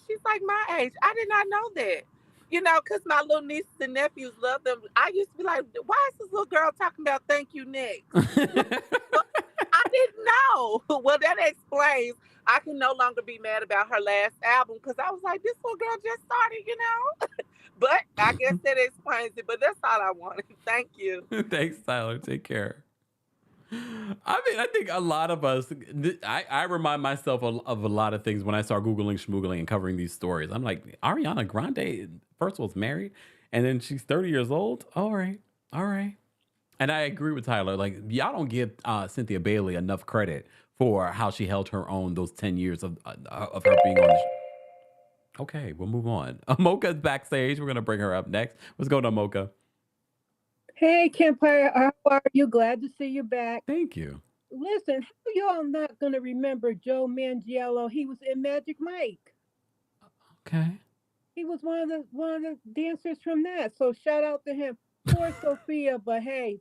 she's like my age. I did not know that. Because my little nieces and nephews love them. I used to be like, why is this little girl talking about thank you next? I didn't know. Well, that explains I can no longer be mad about her last album because I was like, this little girl just started, But I guess that explains it. But that's all I wanted. Thank you. Thanks, Tyler. Take care. I mean, I think a lot of us, I remind myself of a lot of things when I start Googling, schmoogling, and covering these stories. I'm like, Ariana Grande, first of all, is married, and then she's 30 years old. All right. And I agree with Tyler. Like, y'all don't give Cynthia Bailey enough credit for how she held her own those 10 years of her being on the show. Okay, we'll move on. Mocha's backstage. We're going to bring her up next. What's going on, Mocha? Hey, Kempire, how are you? Glad to see you back. Thank you. Listen, how y'all not going to remember Joe Manganiello? He was in Magic Mike. Okay. He was one of the dancers from that. So shout out to him. Poor Sofia, but hey,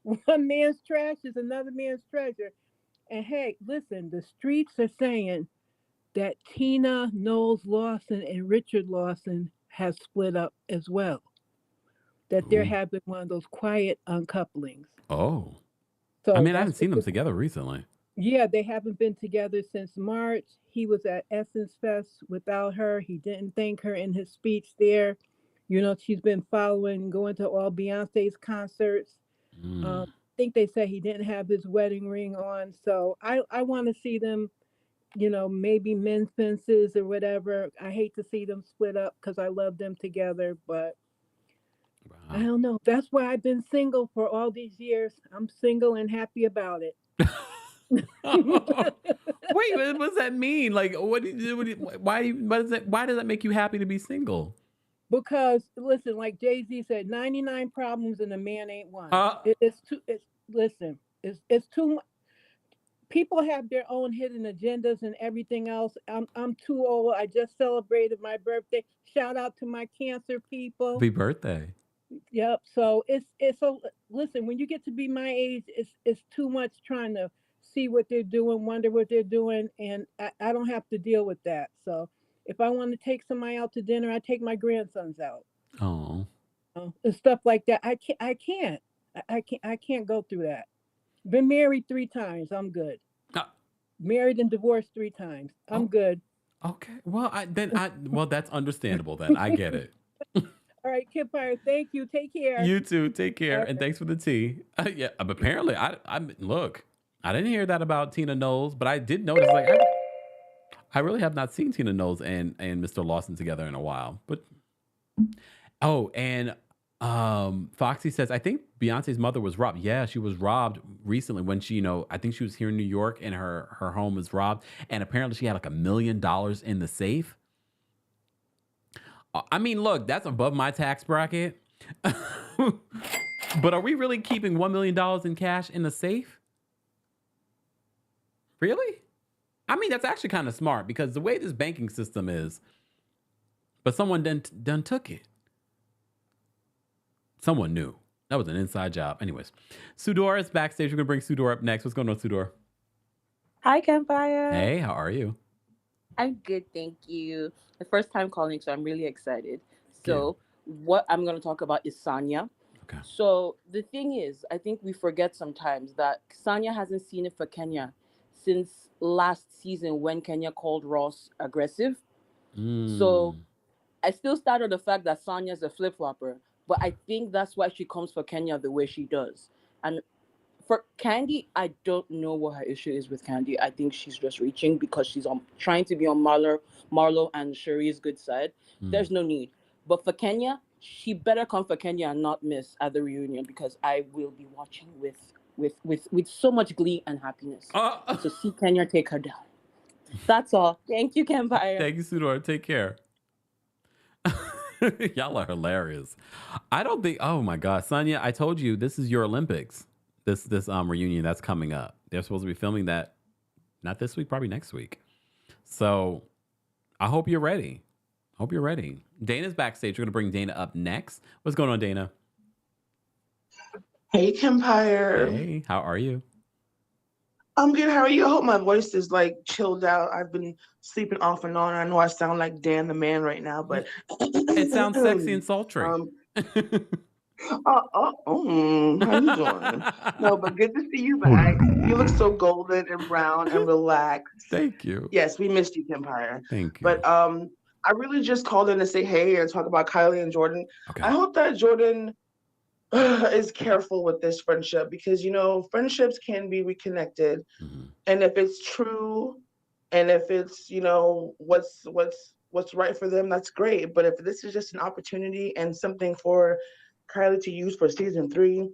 one man's trash is another man's treasure. And hey, listen, the streets are saying that Tina Knowles Lawson and Richard Lawson have split up as well. That there have been one of those quiet uncouplings. Oh. So I mean, I haven't seen them together recently. Yeah, they haven't been together since March. He was at Essence Fest without her. He didn't thank her in his speech there. She's been following, going to all Beyonce's concerts. I think they said he didn't have his wedding ring on. So I want to see them, maybe men's fences or whatever. I hate to see them split up because I love them together, but I don't know. That's why I've been single for all these years. I'm single and happy about it. Wait, what does that mean? Like, what do you do? Why does that make you happy to be single? Because listen, like Jay-Z said, 99 problems and a man ain't one. It's too much. People have their own hidden agendas and everything else. I'm too old. I just celebrated my birthday. Shout out to my cancer people. Happy birthday. Yep. So it's a listen, when you get to be my age, it's too much trying to see what they're doing, wonder what they're doing, and I don't have to deal with that. So if I want to take somebody out to dinner, I take my grandsons out. Oh. And stuff like that. I can't go through that. Been married 3 times. I'm good. Married and divorced 3 times. I'm good. Okay. Well, that's understandable then. I get it. All right, Kempire, thank you. Take care. You too. Take care. And thanks for the tea. Yeah, apparently, look, I didn't hear that about Tina Knowles, but I did notice, like, I really have not seen Tina Knowles and Mr. Lawson together in a while. But, Foxy says, I think Beyonce's mother was robbed. Yeah, she was robbed recently when she, I think she was here in New York and her home was robbed. And apparently she had like $1 million in the safe. I mean, look, that's above my tax bracket. But are we really keeping $1 million in cash in the safe? Really? I mean, that's actually kind of smart because the way this banking system is, but someone done took it. Someone knew. That was an inside job. Anyways, Sudor is backstage. We're going to bring Sudor up next. What's going on, Sudor? Hi, Kempire. Hey, how are you? I'm good, thank you. The first time calling, so I'm really excited. So, what I'm going to talk about is Sanya. Okay. So, the thing is, I think we forget sometimes that Sanya hasn't seen it for Kenya since last season when Kenya called Ross aggressive. So, I still start on the fact that Sanya's a flip-flopper, but I think that's why she comes for Kenya the way she does. And for Candy, I don't know what her issue is with Candy. I think she's just reaching because she's trying to be on Marlo and Cherie's good side. There's no need. But for Kenya, she better come for Kenya and not miss at the reunion because I will be watching with so much glee and happiness to see Kenya take her down. That's all. Thank you, Kempire. Thank you, Sudor. Take care. Y'all are hilarious. I don't think. Oh my God, Sanya! I told you this is your Olympics. This reunion that's coming up. They're supposed to be filming that not this week, probably next week. So I hope you're ready. Dana's backstage. We're gonna bring Dana up next. What's going on, Dana? Hey, Kempire. Hey, how are you? I'm good. How are you? I hope my voice is like chilled out. I've been sleeping off and on. I know I sound like Dan the man right now, but it sounds sexy and sultry. How you doing? No, but good to see you back. You look so golden and brown and relaxed. Thank you. Yes, we missed you, Kempire. Thank you. But I really just called in to say hey and talk about Kylie and Jordyn. Okay. I hope that Jordyn is careful with this friendship because friendships can be reconnected, and if it's true, and if it's what's right for them, that's great. But if this is just an opportunity and something for Kylie to use for season 3,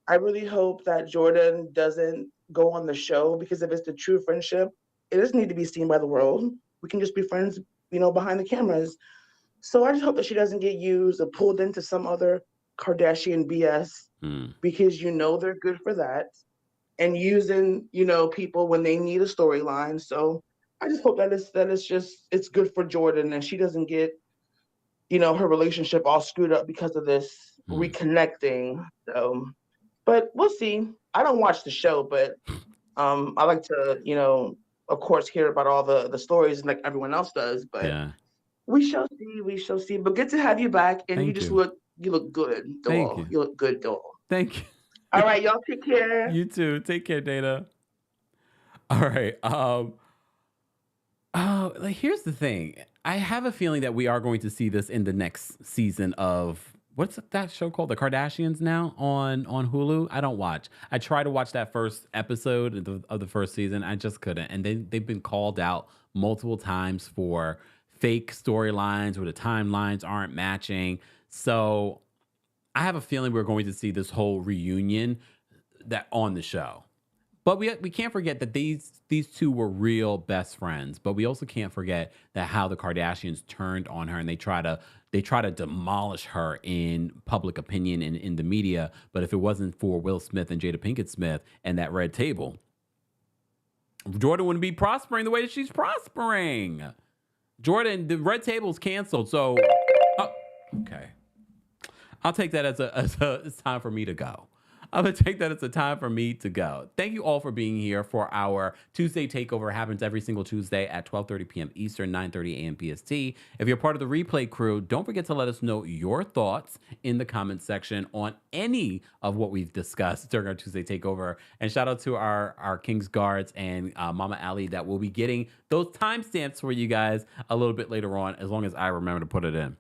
I really hope that Jordyn doesn't go on the show because if it's the true friendship, it doesn't need to be seen by the world. We can just be friends, behind the cameras. So I just hope that she doesn't get used or pulled into some other Kardashian BS because they're good for that and using people when they need a storyline. So I just hope that it's good for Jordyn and she doesn't get her relationship all screwed up because of this reconnecting. So, but we'll see. I don't watch the show, but I like to of course hear about all the stories like everyone else does. But yeah. We shall see. But good to have you back, and you look good, doll. Thank you. You look good, doll. Thank you. All right, y'all take care. You too. Take care, Dana. All right. Here's the thing. I have a feeling that we are going to see this in the next season of what's that show called? The Kardashians now on Hulu. I don't watch. I tried to watch that first episode of the first season. I just couldn't. And they've been called out multiple times for fake storylines where the timelines aren't matching. So I have a feeling we're going to see this whole reunion that on the show. But we can't forget that these two were real best friends. But we also can't forget that how the Kardashians turned on her and they try to demolish her in public opinion and in the media. But if it wasn't for Will Smith and Jada Pinkett Smith and that red table, Jordyn wouldn't be prospering the way that she's prospering. Jordyn, the red table's canceled. So, okay. I'll take that as it's time for me to go. I'm going to take that as a time for me to go. Thank you all for being here for our Tuesday Takeover. It happens every single Tuesday at 12:30 p.m. Eastern, 9:30 a.m. PST. If you're part of the replay crew, don't forget to let us know your thoughts in the comments section on any of what we've discussed during our Tuesday Takeover. And shout out to our King's Guards and Mama Ali that will be getting those timestamps for you guys a little bit later on, as long as I remember to put it in.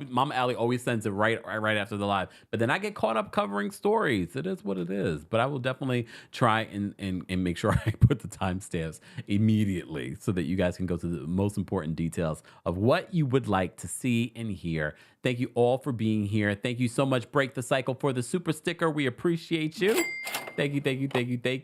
Mama Ali always sends it right after the live, but then I get caught up covering stories. It is what it is, but I will definitely try and make sure I put the timestamps immediately so that you guys can go to the most important details of what you would like to see and hear. Thank you all for being here. Thank you so much, Break the Cycle, for the super sticker. We appreciate you. Thank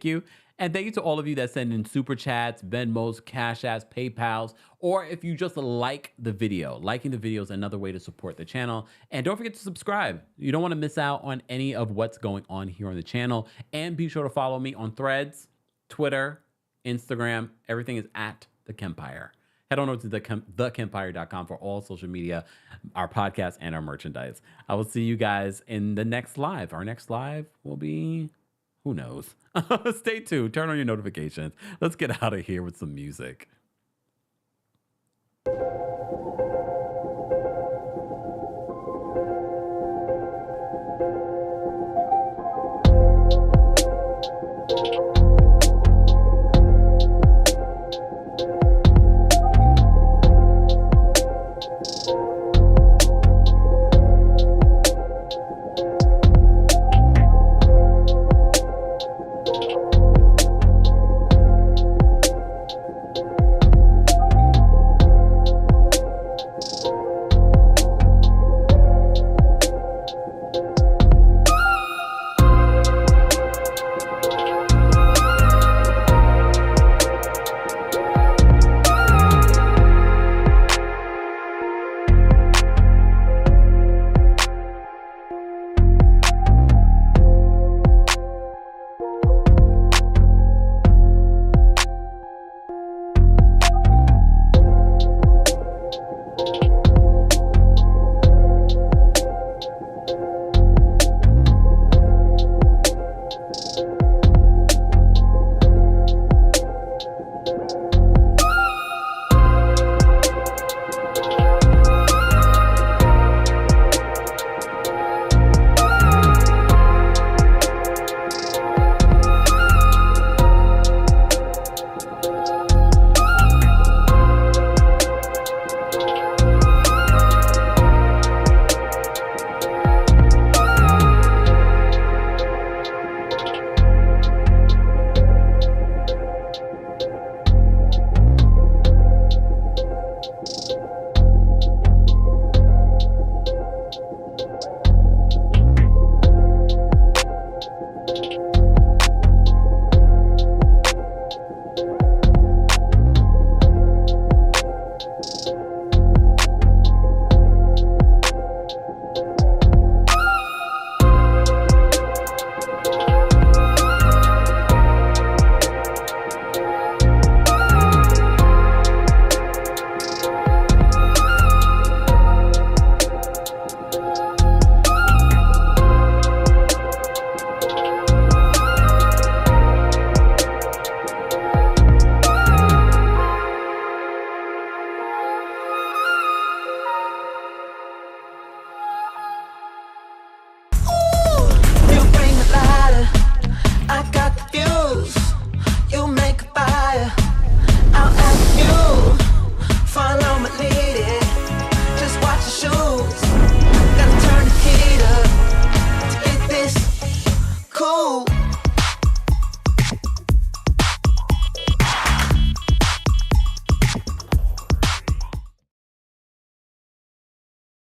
you. And thank you to all of you that send in super chats, Venmos, Cash Apps, PayPals, or if you just like the video. Liking the video is another way to support the channel. And don't forget to subscribe. You don't want to miss out on any of what's going on here on the channel. And be sure to follow me on Threads, Twitter, Instagram. Everything is at TheKempire. Head on over to TheKempire.com for all social media, our podcast, and our merchandise. I will see you guys in the next live. Our next live will be, who knows? Stay tuned. Turn on your notifications. Let's get out of here with some music.